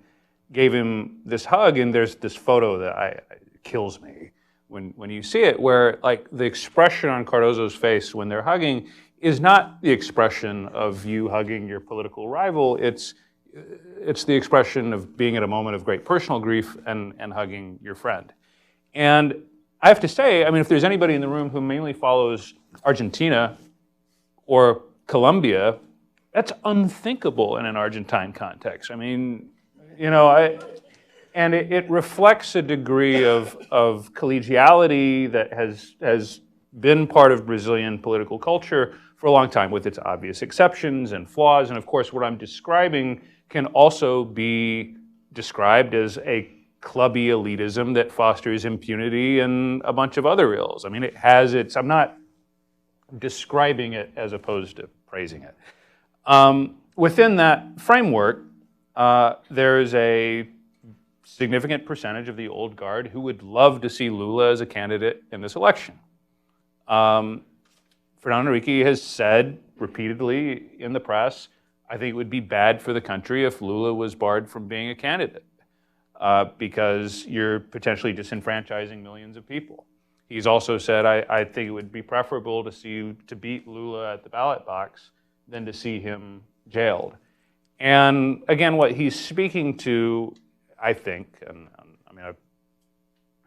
gave him this hug, and there's this photo that kills me when you see it, where like the expression on Cardoso's face when they're hugging is not the expression of you hugging your political rival. It's the expression of being at a moment of great personal grief and hugging your friend. And I have to say, I mean, if there's anybody in the room who mainly follows Argentina or Colombia, that's unthinkable in an Argentine context. I mean, and it reflects a degree of collegiality that has been part of Brazilian political culture for a long time, with its obvious exceptions and flaws. And of course, what I'm describing can also be described as a clubby elitism that fosters impunity and a bunch of other ills. I mean, it has its, I'm not describing it as opposed to praising it. Within that framework, there's a significant percentage of the old guard who would love to see Lula as a candidate in this election. Fernando Henrique has said repeatedly in the press, I think it would be bad for the country if Lula was barred from being a candidate, because you're potentially disenfranchising millions of people. He's also said, I think it would be preferable to beat Lula at the ballot box than to see him jailed. And again, what he's speaking to, I think, and I mean, I've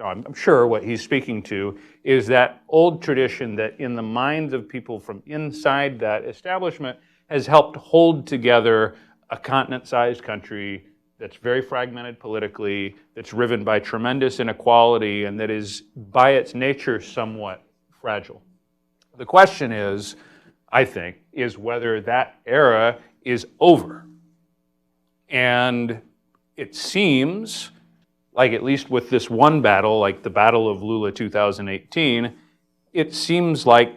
I'm sure what he's speaking to is that old tradition that in the minds of people from inside that establishment has helped hold together a continent-sized country that's very fragmented politically, that's riven by tremendous inequality, and that is, by its nature, somewhat fragile. The question is, I think, is whether that era is over. And it seems like, at least with this one battle, like the Battle of Lula 2018, it seems like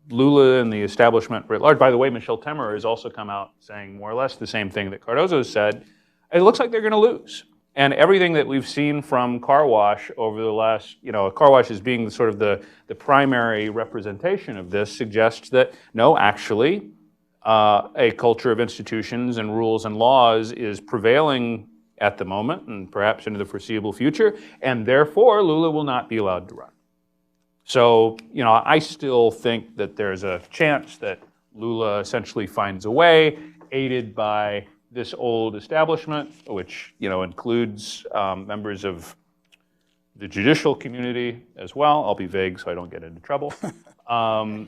Lula and the establishment writ large, by the way, Michel Temer has also come out saying more or less the same thing that Cardozo said, it looks like they're going to lose. And everything that we've seen from car wash over the last, car wash as being sort of the primary representation of this suggests that, no, actually, a culture of institutions and rules and laws is prevailing at the moment and perhaps into the foreseeable future, and therefore Lula will not be allowed to run. So, I still think that there's a chance that Lula essentially finds a way, aided by this old establishment, which includes members of the judicial community as well. I'll be vague so I don't get into trouble. I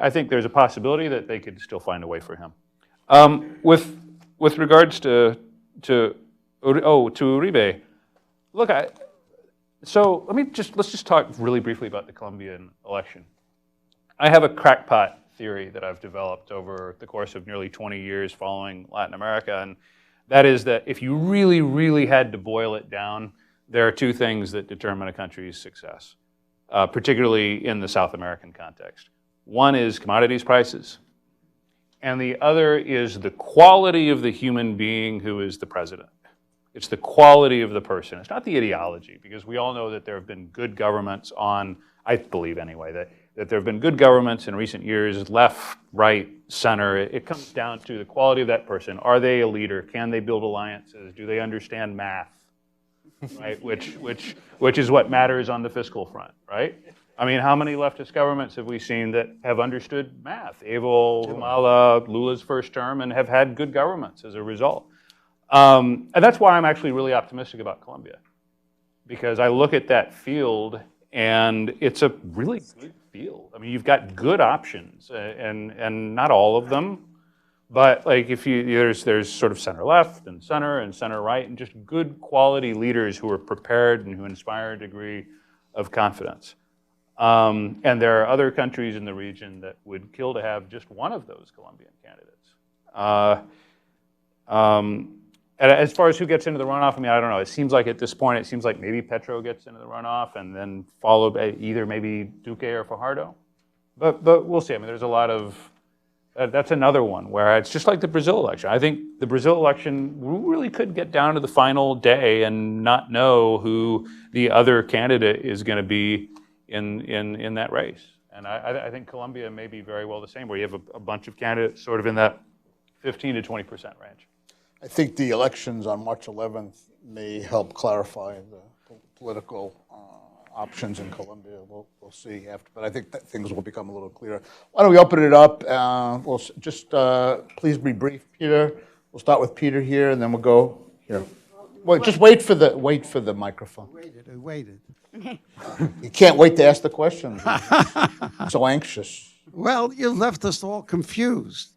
think there's a possibility that they could still find a way for him. With regards to Uribe, look, so let's just talk really briefly about the Colombian election. I have a crackpot theory that I've developed over the course of nearly 20 years following Latin America, and that is that if you really, really had to boil it down, there are two things that determine a country's success, particularly in the South American context. One is commodities prices, and the other is the quality of the human being who is the president. It's the quality of the person. It's not the ideology, because we all know that there have been good governments I believe anyway, that there have been good governments in recent years, left, right, center. It comes down to the quality of that person. Are they a leader? Can they build alliances? Do they understand math? Right, which is what matters on the fiscal front, right? I mean, how many leftist governments have we seen that have understood math? Evo, Humala, Lula's first term, and have had good governments as a result. And that's why I'm actually really optimistic about Colombia, because I look at that field and it's a really good field. I mean, you've got good options, and not all of them, but like there's sort of center left and center right, and just good quality leaders who are prepared and who inspire a degree of confidence. And there are other countries in the region that would kill to have just one of those Colombian candidates. And as far as who gets into the runoff, I mean, I don't know. It seems like at this point, it seems like maybe Petro gets into the runoff, and then followed by either maybe Duque or Fajardo. But we'll see. I mean, there's a lot of that's another one where it's just like the Brazil election. I think the Brazil election really could get down to the final day and not know who the other candidate is going to be in that race. And I think Colombia may be very well the same, where you have a bunch of candidates sort of in that 15 to 20% range. I think the elections on March 11th may help clarify the political options in Colombia. We'll see after, but I think that things will become a little clearer. Why don't we open it up? We'll just please be brief, Peter. We'll start with Peter here, and then we'll go here. Well, just wait for the microphone. I waited. You can't wait to ask the question. So anxious. Well, you left us all confused.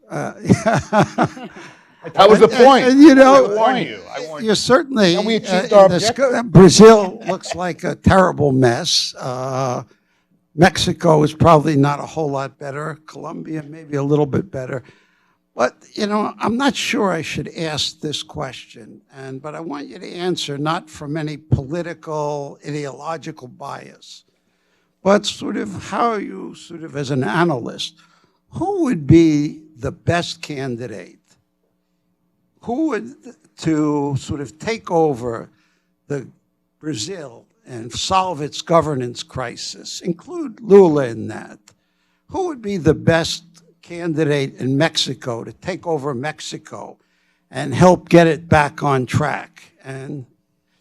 That was the point. And, you know, I warned you. You certainly. And we achieved our objective. Brazil looks like a terrible mess. Mexico is probably not a whole lot better. Colombia maybe a little bit better. But, you know, I'm not sure I should ask this question, but I want you to answer not from any political, ideological bias, but sort of how you, sort of as an analyst, who would be the best candidate? Who would, to sort of take over the Brazil and solve its governance crisis, include Lula in that? Who would be the best candidate in Mexico to take over Mexico and help get it back on track? And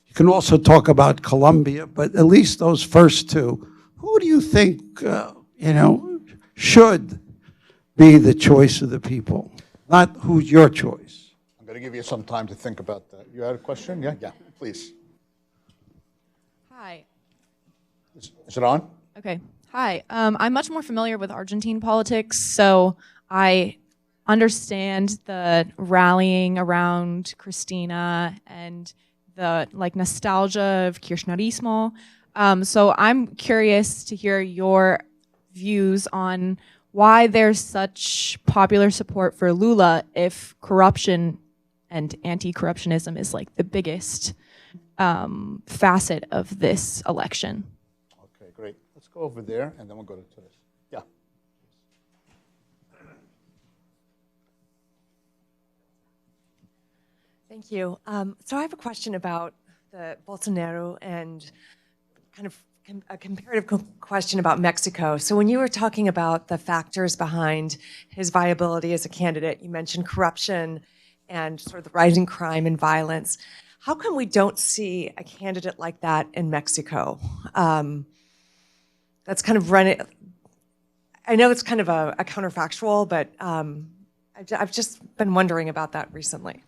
you can also talk about Colombia, but at least those first two. Who do you think, should be the choice of the people? Not who's your choice. I'm going to give you some time to think about that. You had a question? Yeah? Yeah. Please. Hi. Is it on? Okay. Hi. I'm much more familiar with Argentine politics, so I understand the rallying around Cristina and the nostalgia of Kirchnerismo. So I'm curious to hear your views on why there's such popular support for Lula if corruption and anti-corruptionism is the biggest facet of this election. Okay, great. Let's go over there, and then we'll go to this. Yeah. Thank you. So I have a question about the Bolsonaro and kind of a comparative question about Mexico. So when you were talking about the factors behind his viability as a candidate, you mentioned corruption and sort of the rising crime and violence. How come we don't see a candidate like that in Mexico? That's kind of running. I know it's kind of a counterfactual, but I've just been wondering about that recently.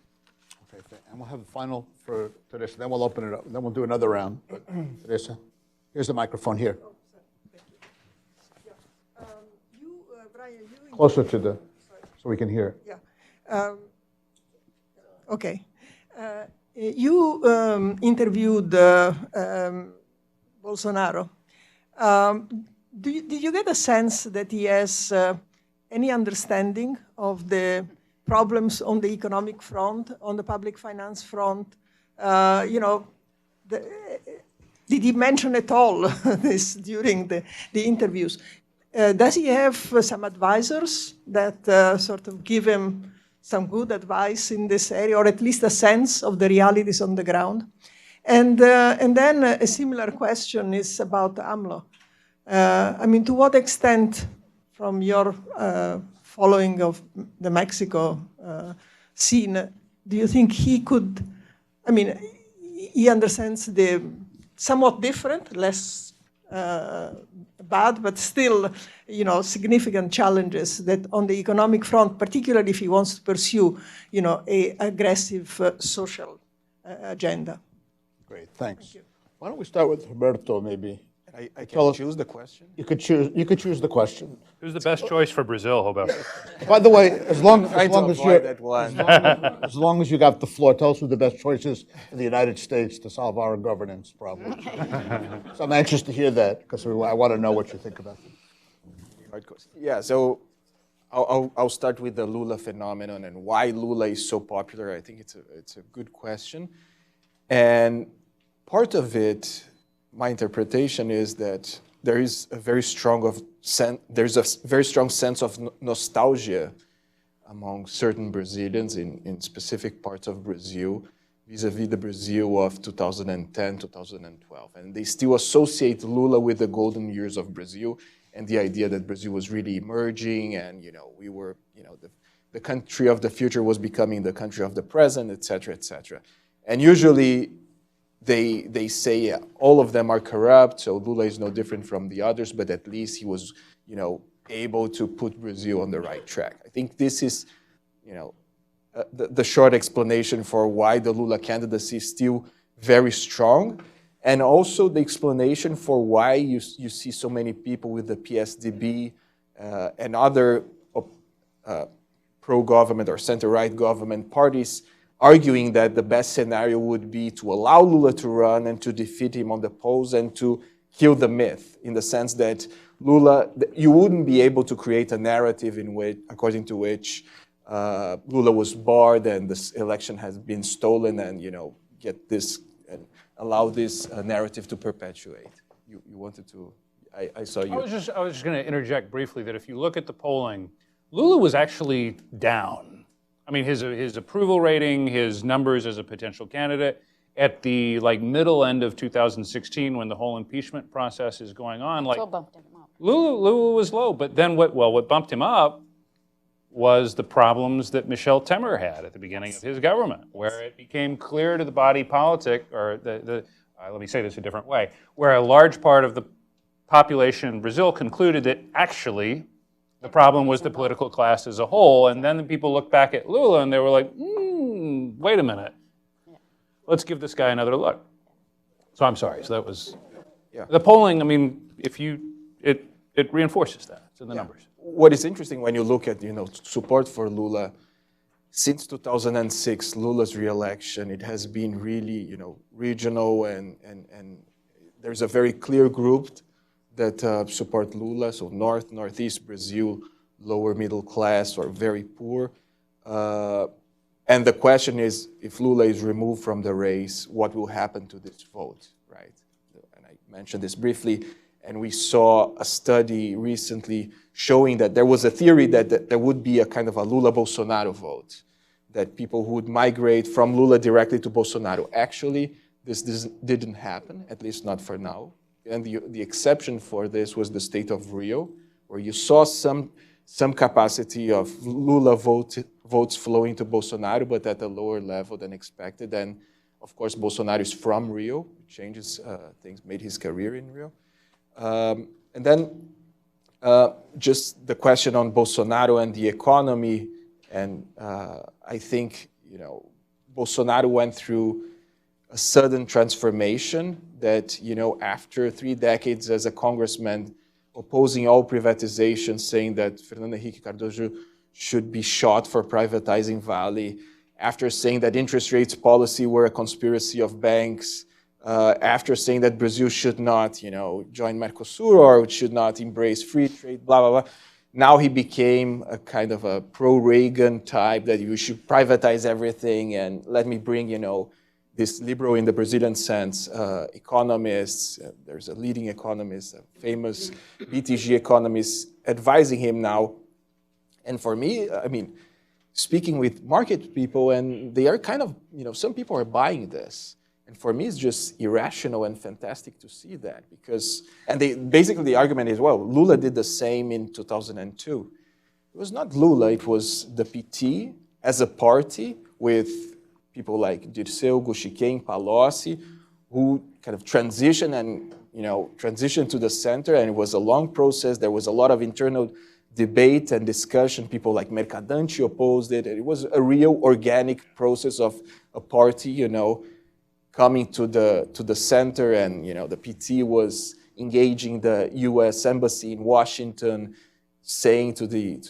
Okay, and we'll have a final for Teresa. Then we'll open it up. Then we'll do another round. But Teresa, here's the microphone here. Brian, Closer to the, so we can hear. Yeah. Okay. You interviewed Bolsonaro. Did you get a sense that he has any understanding of the problems on the economic front, on the public finance front? Did he mention at all this during the interviews? Does he have some advisors that sort of give him some good advice in this area, or at least a sense of the realities on the ground? And then a similar question is about AMLO. To what extent, from your following of the Mexico scene, do you think he could, he understands the somewhat different, less bad, but still, significant challenges that on the economic front, particularly if he wants to pursue, a aggressive social agenda. Great, thanks. Why don't we start with Roberto, maybe? I can choose the question? You could choose the question. Who's the best choice for Brazil, Roberto? By the way, as long as you got the floor, tell us who the best choice is in the United States to solve our governance problems. So I'm anxious to hear that, because I want to know what you think about it. Yeah, so I'll start with the Lula phenomenon and why Lula is so popular. I think it's a good question. And part of it, my interpretation is that there's a very strong sense of nostalgia among certain Brazilians in specific parts of Brazil vis-a-vis the Brazil of 2010, 2012. And they still associate Lula with the golden years of Brazil and the idea that Brazil was really emerging and, we were, the country of the future was becoming the country of the present, et cetera, et cetera. And usually they say all of them are corrupt, so Lula is no different from the others, but at least he was, able to put Brazil on the right track. I think this is, the short explanation for why the Lula candidacy is still very strong, and also the explanation for why you see so many people with the PSDB and other pro-government or center-right government parties arguing that the best scenario would be to allow Lula to run and to defeat him on the polls and to kill the myth, in the sense that Lula, you wouldn't be able to create a narrative in which, according to which Lula was barred and this election has been stolen, and get this and allow this narrative to perpetuate. You wanted to? I saw you. I was just going to interject briefly that if you look at the polling, Lula was actually down. His approval rating, his numbers as a potential candidate at the middle end of 2016 when the whole impeachment process is going on. Bumped him up. Lula was low, but then what bumped him up was the problems that Michel Temer had at the beginning of his government, where it became clear to the body politic, or let me say this a different way, where a large part of the population in Brazil concluded that actually the problem was the political class as a whole, and then the people looked back at Lula and they were like, wait a minute. let's give this guy another look. So I'm sorry. So that was Yeah. the polling. I mean, it reinforces that. It's in the numbers. What is interesting when you look at support for Lula, since 2006, Lula's re-election, it has been really regional and there's a very clear group that support Lula. So North, Northeast Brazil, lower middle class or very poor. And the question is, if Lula is removed from the race, what will happen to this vote, right? And I mentioned this briefly, and we saw a study recently showing that there was a theory that there would be a kind of a Lula-Bolsonaro vote, that people who would migrate from Lula directly to Bolsonaro. Actually, this didn't happen, at least not for now. And the exception for this was the state of Rio, where you saw some capacity of Lula votes flowing to Bolsonaro, but at a lower level than expected. And of course, Bolsonaro is from Rio, changes things, made his career in Rio. And then just the question on Bolsonaro and the economy, and I think Bolsonaro went through a sudden transformation that after 3 decades as a congressman opposing all privatization, saying that Fernando Henrique Cardoso should be shot for privatizing Vale, after saying that interest rates policy were a conspiracy of banks, after saying that Brazil should not, join Mercosur or should not embrace free trade, blah, blah, blah. Now he became a kind of a pro-Reagan type that you should privatize everything and let me bring, this liberal in the Brazilian sense, economists. There's a leading economist, a famous BTG economist advising him now. And for me, I mean, speaking with market people, and they are kind of, some people are buying this. And for me, it's just irrational and fantastic to see that because, and basically the argument is, well, Lula did the same in 2002. It was not Lula, it was the PT as a party with people like Dirceu, Guxiquem, Palocci, who kind of transitioned to the center, and it was a long process. There was a lot of internal debate and discussion. People like Mercadante opposed it. It was a real organic process of a party, coming to the center, and the PT was engaging the U.S. Embassy in Washington, saying to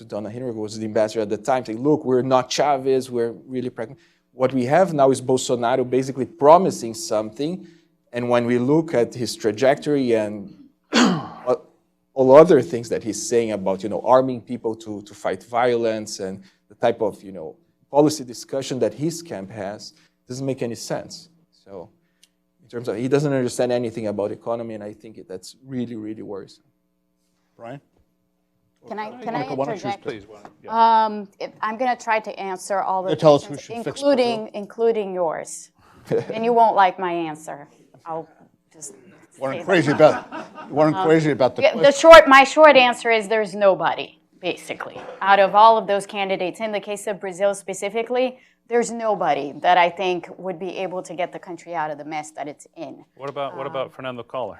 Donna Henry, who was the ambassador at the time, saying, look, we're not Chavez, we're really pragmatic. What we have now is Bolsonaro basically promising something, and when we look at his trajectory and all other things that he's saying about, arming people to fight violence and the type of, policy discussion that his camp has, doesn't make any sense. So in terms of, he doesn't understand anything about economy, and I think that's really, really worrisome. Brian? Can I interject? Please. I'm going to try to answer all the Tell us who questions, should fix Brazil. including yours. And you won't like my answer. I'll just Weren't crazy about the question. My short answer is there's nobody, basically. Out of all of those candidates, in the case of Brazil specifically, there's nobody that I think would be able to get the country out of the mess that it's in. What about Fernando Collor?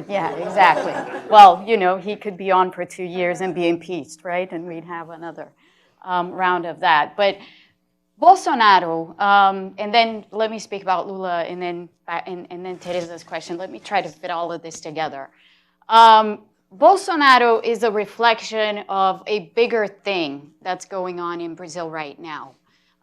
Yeah, exactly. Well, he could be on for 2 years and be impeached, right? And we'd have another round of that. But Bolsonaro, and then let me speak about Lula, and then Teresa's question. Let me try to fit all of this together. Bolsonaro is a reflection of a bigger thing that's going on in Brazil right now.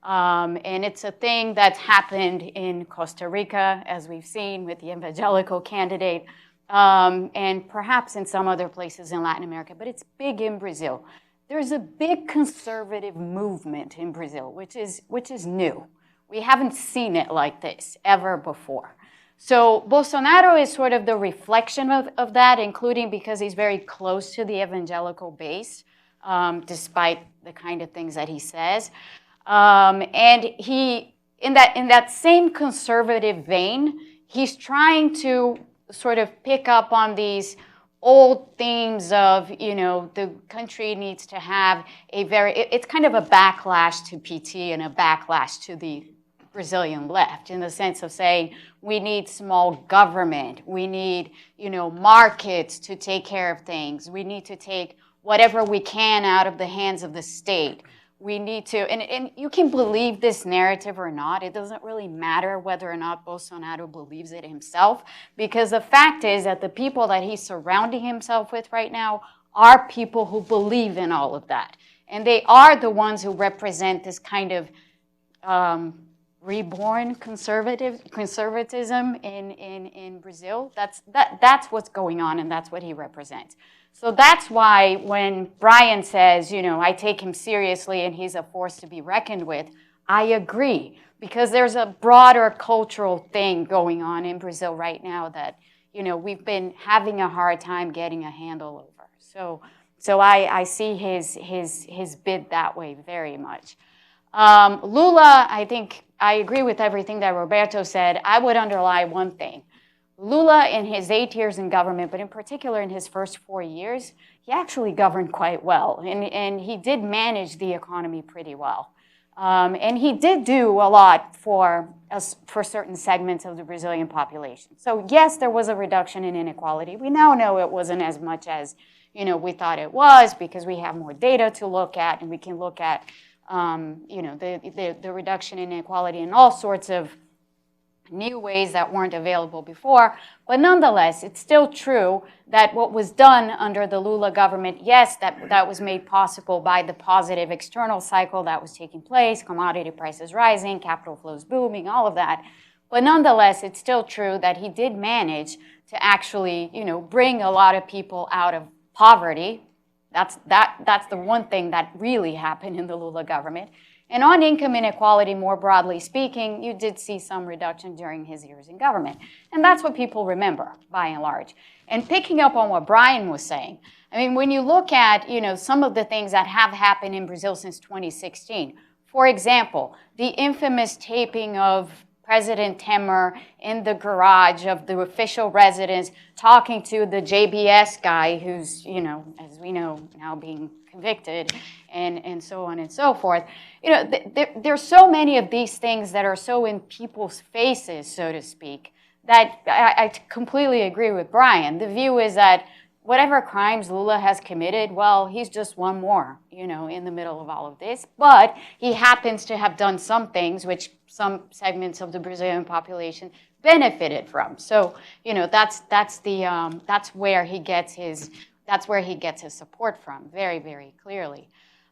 And it's a thing that's happened in Costa Rica, as we've seen with the evangelical candidate, and perhaps in some other places in Latin America, but it's big in Brazil. There's a big conservative movement in Brazil, which is new. We haven't seen it like this ever before. So Bolsonaro is sort of the reflection of that, including because he's very close to the evangelical base, despite the kind of things that he says. And he, in that same conservative vein, he's trying to sort of pick up on these old themes of, the country needs to have it's kind of a backlash to PT and a backlash to the Brazilian left, in the sense of saying we need small government, we need, markets to take care of things, we need to take whatever we can out of the hands of the state. we need to, and you can believe this narrative or not. It doesn't really matter whether or not Bolsonaro believes it himself, because the fact is that the people that he's surrounding himself with right now are people who believe in all of that. And they are the ones who represent this kind of reborn conservatism in Brazil. That's what's going on, and that's what he represents. So that's why when Brian says, you know, I take him seriously and he's a force to be reckoned with, I agree, because there's a broader cultural thing going on in Brazil right now that, you know, we've been having a hard time getting a handle over. So I see his bid that way very much. Lula, I think I agree with everything that Roberto said. I would underline one thing. Lula, in his 8 years in government, but in particular in his first 4 years, he actually governed quite well. And he did manage the economy pretty well. And he did do a lot for certain segments of the Brazilian population. So yes, there was a reduction in inequality. We now know it wasn't as much as, you know, we thought it was, because we have more data to look at, and we can look at you know, the reduction in inequality in all sorts of new ways that weren't available before. But nonetheless, it's still true that what was done under the Lula government, yes, that was made possible by the positive external cycle that was taking place, commodity prices rising, capital flows booming, all of that. But nonetheless, it's still true that he did manage to actually, you know, bring a lot of people out of poverty. That's the one thing that really happened in the Lula government. And on income inequality, more broadly speaking, you did see some reduction during his years in government. And that's what people remember, by and large. And picking up on what Brian was saying, I mean, when you look at, you know, some of the things that have happened in Brazil since 2016, for example, the infamous taping of President Temer in the garage of the official residence talking to the JBS guy who's, you know, as we know, now being convicted, and so on and so forth. You know, there's so many of these things that are so in people's faces, so to speak, that I completely agree with Brian. The view is that whatever crimes Lula has committed, well, he's just one more, you know, in the middle of all of this. But he happens to have done some things which some segments of the Brazilian population benefited from. So, you know, that's where he gets his support from, very, very clearly.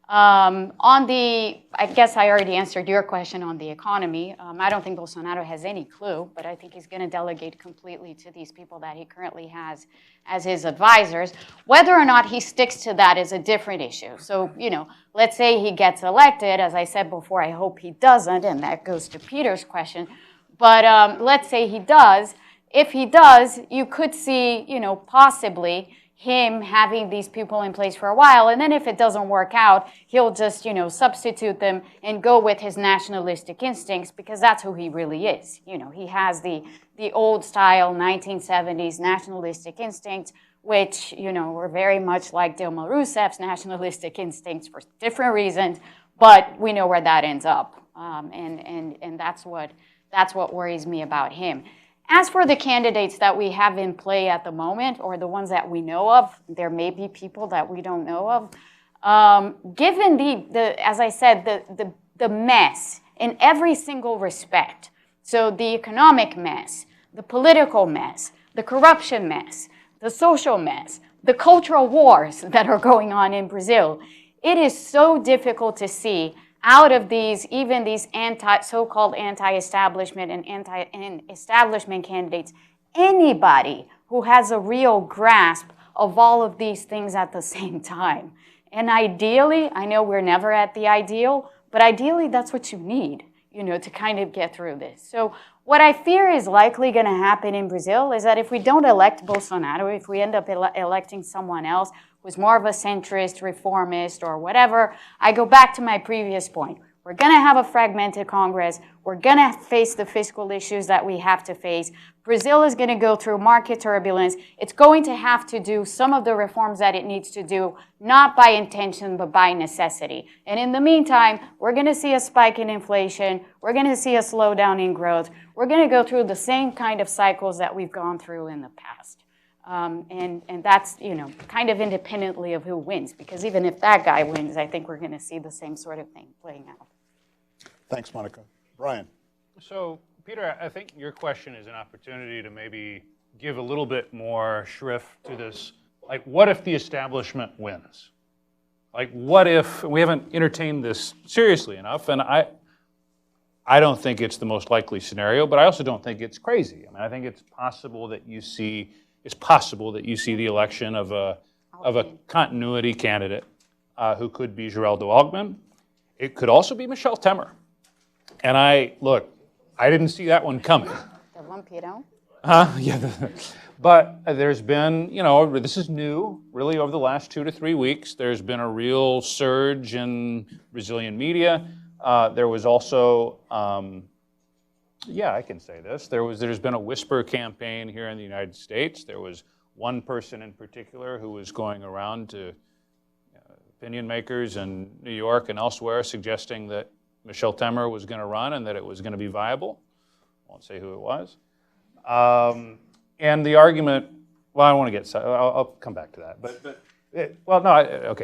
I guess I already answered your question on the economy. I don't think Bolsonaro has any clue, but I think he's going to delegate completely to these people that he currently has as his advisors. Whether or not he sticks to that is a different issue. So, you know, let's say he gets elected. As I said before, I hope he doesn't, and that goes to Peter's question. But let's say he does. If he does, you could see, you know, possibly him having these people in place for a while, and then if it doesn't work out, he'll just, you know, substitute them and go with his nationalistic instincts, because that's who he really is. You know, he has the old style 1970s nationalistic instincts, which, you know, were very much like Dilma Rousseff's nationalistic instincts for different reasons, but we know where that ends up, and that's what worries me about him. As for the candidates that we have in play at the moment, or the ones that we know of, there may be people that we don't know of. Given as I said, the mess in every single respect, so the economic mess, the political mess, the corruption mess, the social mess, the cultural wars that are going on in Brazil, it is so difficult to see out of these, even these so-called anti-establishment and establishment candidates, anybody who has a real grasp of all of these things at the same time. And ideally, I know we're never at the ideal, but ideally that's what you need, you know, to kind of get through this. So what I fear is likely going to happen in Brazil is that if we don't elect Bolsonaro, if we end up electing someone else who's more of a centrist, reformist, or whatever, I go back to my previous point. We're going to have a fragmented Congress. We're going to face the fiscal issues that we have to face. Brazil is going to go through market turbulence. It's going to have to do some of the reforms that it needs to do, not by intention, but by necessity. And in the meantime, we're going to see a spike in inflation. We're going to see a slowdown in growth. We're going to go through the same kind of cycles that we've gone through in the past. And that's, kind of independently of who wins, because even if that guy wins, I think we're going to see the same sort of thing playing out. Thanks, Monica. Brian. So, Peter, I think your question is an opportunity to maybe give a little bit more shrift to this. Like, what if the establishment wins? Like, what if, we haven't entertained this seriously enough, and I don't think it's the most likely scenario, but I also don't think it's crazy. I mean, I think it's possible that you see the election of a continuity candidate who could be Geraldo Alckmin. It could also be Michel Temer. And I didn't see that one coming. The vampiro. Yeah. But there's been, this is new, really, over the last 2 to 3 weeks. There's been a real surge in Brazilian media. There was also, I can say this. There's been a whisper campaign here in the United States. There was one person in particular who was going around to opinion makers in New York and elsewhere suggesting that Michel Temer was going to run and that it was going to be viable. I won't say who it was. And the argument, well, I don't want to get, I'll come back to that.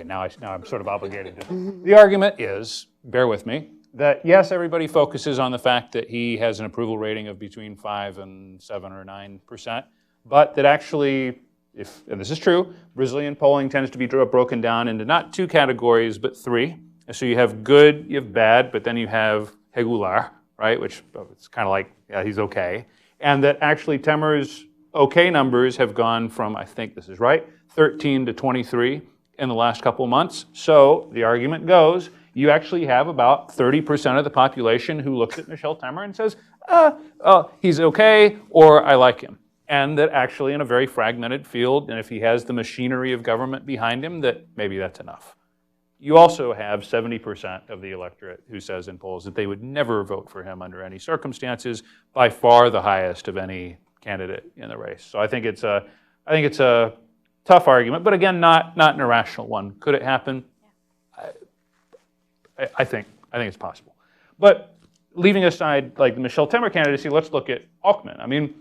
Now I'm sort of obligated to. The argument is, bear with me, that yes, everybody focuses on the fact that he has an approval rating of between 5 and 7 or 9%, but that actually, and this is true, Brazilian polling tends to be broken down into not 2 categories, but 3. So you have good, you have bad, but then you have regular, right, which it's kind of like, yeah, he's okay. And that actually Temer's okay numbers have gone from, I think this is right, 13 to 23 in the last couple of months. So the argument goes, you actually have about 30% of the population who looks at Michel Temer and says, he's okay, or I like him. And that actually in a very fragmented field, and if he has the machinery of government behind him, that maybe that's enough. You also have 70% of the electorate who says in polls that they would never vote for him under any circumstances, by far the highest of any candidate in the race. So I think it's a tough argument, but again, not an irrational one. Could it happen? I think it's possible. But leaving aside like the Michel Temer candidacy, let's look at Alckmin. I mean,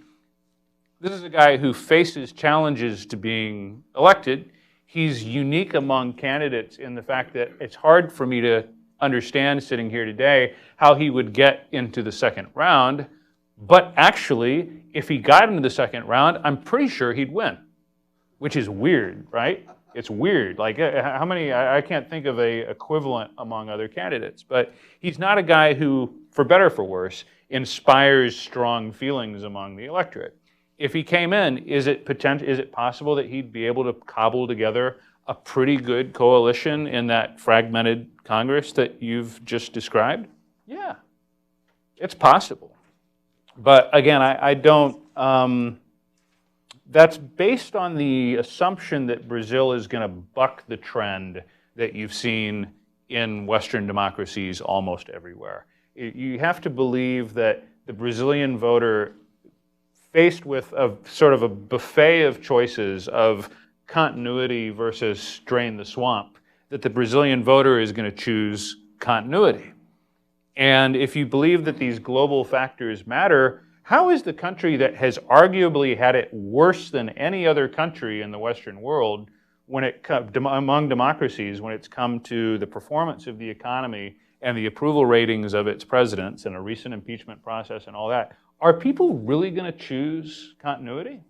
this is a guy who faces challenges to being elected. He's unique among candidates in the fact that it's hard for me to understand sitting here today how he would get into the second round. But actually, if he got into the second round, I'm pretty sure he'd win, which is weird, right? It's weird. Like how many, I can't think of a equivalent among other candidates, but he's not a guy who, for better or for worse, inspires strong feelings among the electorate. If he came in, is it possible that he'd be able to cobble together a pretty good coalition in that fragmented Congress that you've just described? Yeah, it's possible. But again, I don't, that's based on the assumption that Brazil is going to buck the trend that you've seen in Western democracies almost everywhere. You have to believe that the Brazilian voter, faced with a sort of a buffet of choices of continuity versus drain the swamp, that the Brazilian voter is going to choose continuity. And if you believe that these global factors matter, how is the country that has arguably had it worse than any other country in the Western world when it among democracies, when it's come to the performance of the economy and the approval ratings of its presidents and a recent impeachment process and all that, are people really going to choose continuity?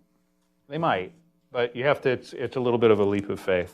They might, but you have to, it's a little bit of a leap of faith.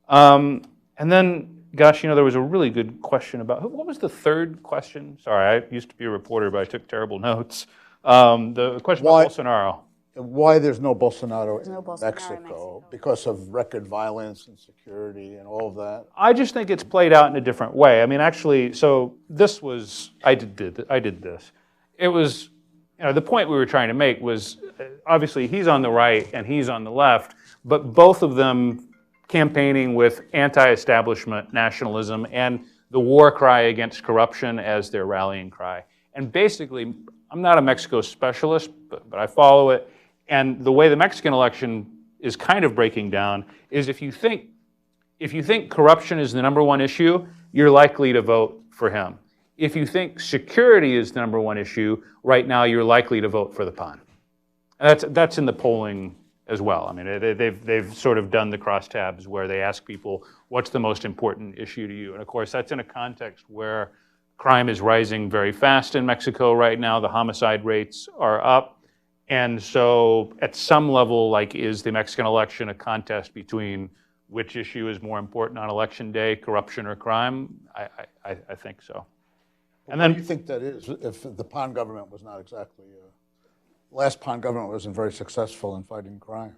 And then, gosh, there was a really good question about, what was the third question? Sorry, I used to be a reporter, but I took terrible notes. The question about Bolsonaro. Why there's no Bolsonaro no in Bolsonaro Mexico? in Mexico. Because of record violence and security and all of that? I just think it's played out in a different way. I mean, actually, so this was, I did this. It was, the point we were trying to make was, obviously he's on the right and he's on the left, but both of them campaigning with anti-establishment nationalism and the war cry against corruption as their rallying cry. And basically, I'm not a Mexico specialist, but I follow it. And the way the Mexican election is kind of breaking down is if you think corruption is the #1 issue, you're likely to vote for him. If you think security is the #1 issue, right now you're likely to vote for the PAN. And that's in the polling as well. I mean, they've sort of done the crosstabs where they ask people, what's the most important issue to you? And of course, that's in a context where crime is rising very fast in Mexico right now. The homicide rates are up. And so at some level, like, is the Mexican election a contest between which issue is more important on election day, corruption or crime? I think so. And then, what do you think that is, if the PAN government was not exactly, last PAN government wasn't very successful in fighting crime?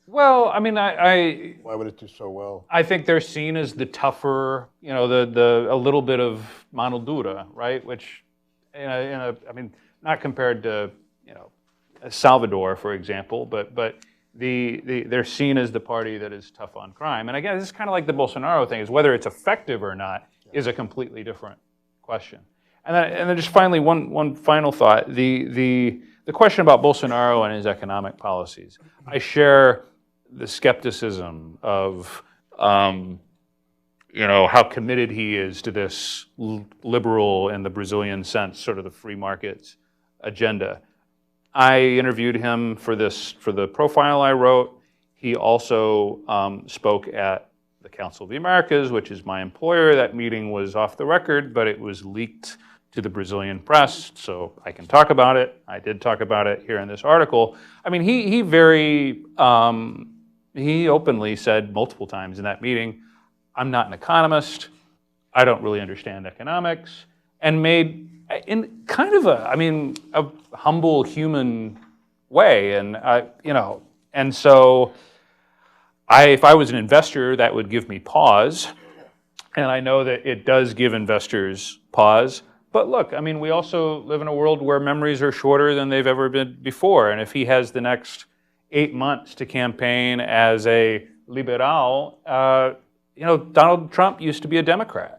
Well, I mean, why would it do so well? I think they're seen as the tougher, you know, a little bit of mano dura, right? Which, I mean, not compared to, you know, Salvador, for example, but they're seen as the party that is tough on crime. And again, this is kind of like the Bolsonaro thing, is whether it's effective or not is a completely different question. And then just finally, one final thought, the question about Bolsonaro and his economic policies. I share the skepticism of, you know, how committed he is to this liberal, in the Brazilian sense, sort of the free markets agenda. I interviewed him for the profile I wrote. He also spoke at the Council of the Americas, which is my employer. That meeting was off the record, but it was leaked to the Brazilian press, so I can talk about it. I did talk about it here in this article. I mean, he openly said multiple times in that meeting, I'm not an economist, I don't really understand economics, and made, in kind of a humble human way, and you know, and so if I was an investor, that would give me pause, and I know that it does give investors pause. But look, I mean, we also live in a world where memories are shorter than they've ever been before, and if he has the next 8 months to campaign as a liberal, you know, Donald Trump used to be a Democrat.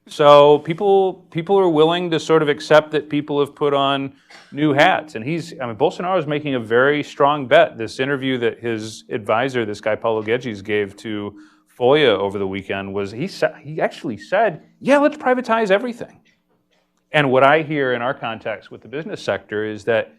So people are willing to sort of accept that people have put on new hats. And Bolsonaro is making a very strong bet. This interview that his advisor, this guy Paulo Guedes, gave to Folha over the weekend was, he actually said, yeah, let's privatize everything. And what I hear in our context with the business sector is that,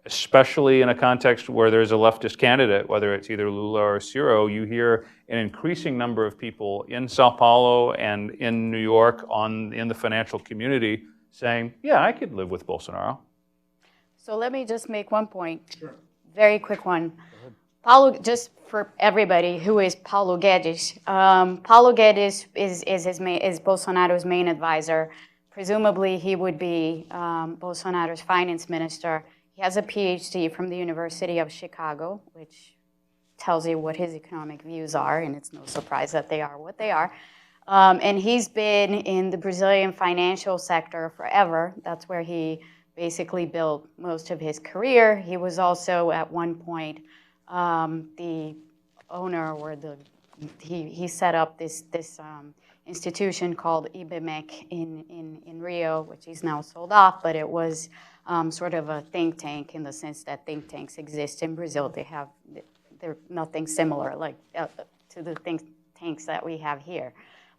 especially in a context where there's a leftist candidate, whether it's either Lula or Ciro, you hear an increasing number of people in Sao Paulo and in New York in the financial community saying, yeah, I could live with Bolsonaro. So let me just make one point, very quick one. Paulo, just for everybody, who is Paulo Guedes? Paulo Guedes is Bolsonaro's main advisor. Presumably, he would be Bolsonaro's finance minister. He has a PhD from the University of Chicago, which tells you what his economic views are, and it's no surprise that they are what they are. And he's been in the Brazilian financial sector forever. That's where he basically built most of his career. He was also, at one point, the owner, or he set up this institution called IBMEC in Rio, which he's now sold off, but it was sort of a think tank in the sense that think tanks exist in Brazil. They're nothing similar like to the think tanks that we have here.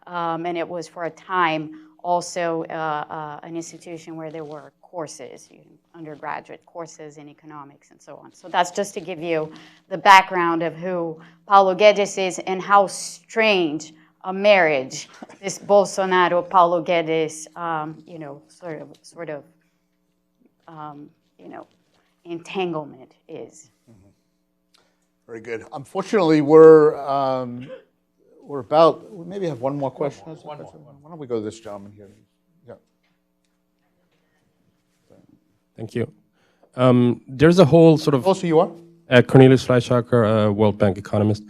And it was for a time also an institution where there were courses, undergraduate courses in economics and so on. So that's just to give you the background of who Paulo Guedes is and how strange a marriage this Bolsonaro-Paulo Guedes, sort of entanglement is. Mm-hmm. Very good. Unfortunately, we're about, we maybe have one more question. Why don't we go to this gentleman here? Yeah. Thank you. There's a whole sort of... Also, you are? Cornelius Fleischhacker, World Bank economist.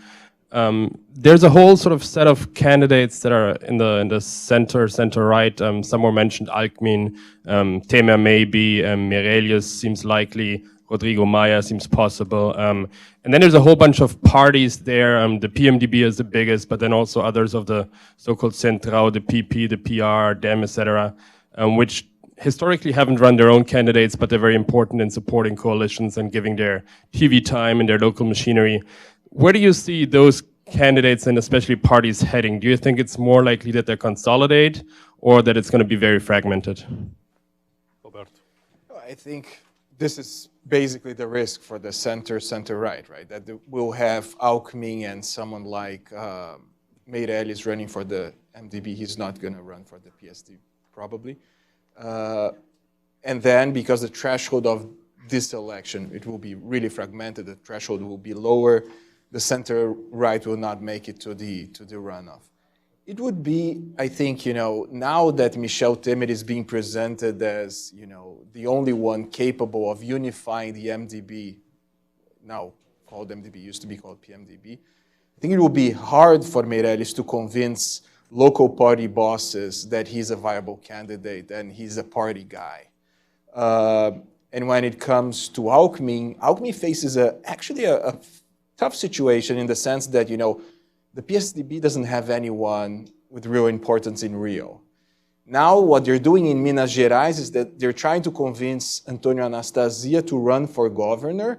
There's a whole sort of set of candidates that are in the center right. Some were mentioned: Alckmin, Temer maybe, Meirelles seems likely, Rodrigo Maia seems possible. And then there's a whole bunch of parties there. The PMDB is the biggest, but then also others of the so-called Central, the PP, the PR, DEM, etc., which historically haven't run their own candidates, but they're very important in supporting coalitions and giving their TV time and their local machinery. Where do you see those candidates and especially parties heading? Do you think it's more likely that they consolidate or that it's going to be very fragmented? I think this is basically the risk for the center-right, right? That we'll have Alckmin and someone like Meirelles running for the MDB. He's not going to run for the PSD, probably. And then, because the threshold of this election, it will be really fragmented, the threshold will be lower, the center-right will not make it to the runoff. It would be, I think, now that Michel Temer is being presented as, the only one capable of unifying the MDB, now called MDB, used to be called PMDB, I think it will be hard for Meirelles to convince local party bosses that he's a viable candidate and he's a party guy. And when it comes to Alckmin, Alckmin faces actually a tough situation in the sense that, the PSDB doesn't have anyone with real importance in Rio. Now what they're doing in Minas Gerais is that they're trying to convince Antonio Anastasia to run for governor,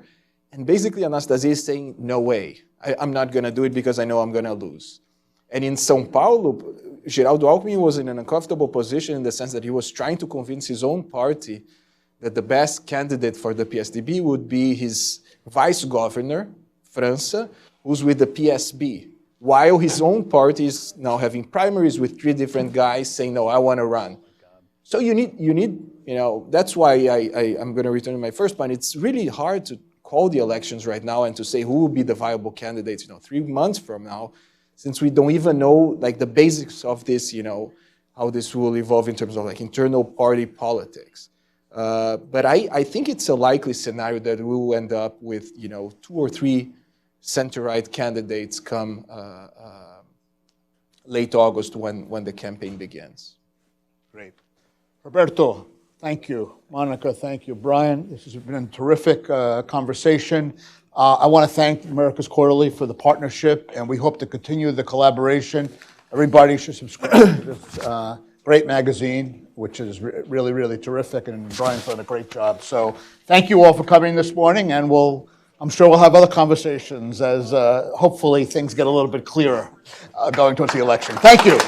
and basically Anastasia is saying, no way, I'm not going to do it because I know I'm going to lose. And in São Paulo, Geraldo Alckmin was in an uncomfortable position in the sense that he was trying to convince his own party that the best candidate for the PSDB would be his vice governor, França, who's with the PSB, while his own party is now having primaries with 3 different guys saying, no, I want to run. So you need, that's why I'm going to return to my first point. It's really hard to call the elections right now and to say who will be the viable candidates, 3 months from now, since we don't even know the basics of this, how this will evolve in terms of internal party politics. But I think it's a likely scenario that we will end up with, 2 or 3 center-right candidates come late August when the campaign begins. Great. Roberto, thank you. Monica, thank you. Brian, this has been a terrific conversation. I want to thank America's Quarterly for the partnership, and we hope to continue the collaboration. Everybody should subscribe to this great magazine, which is really, really terrific, and Brian's done a great job. So thank you all for coming this morning, and I'm sure we'll have other conversations as hopefully things get a little bit clearer going towards the election. Thank you.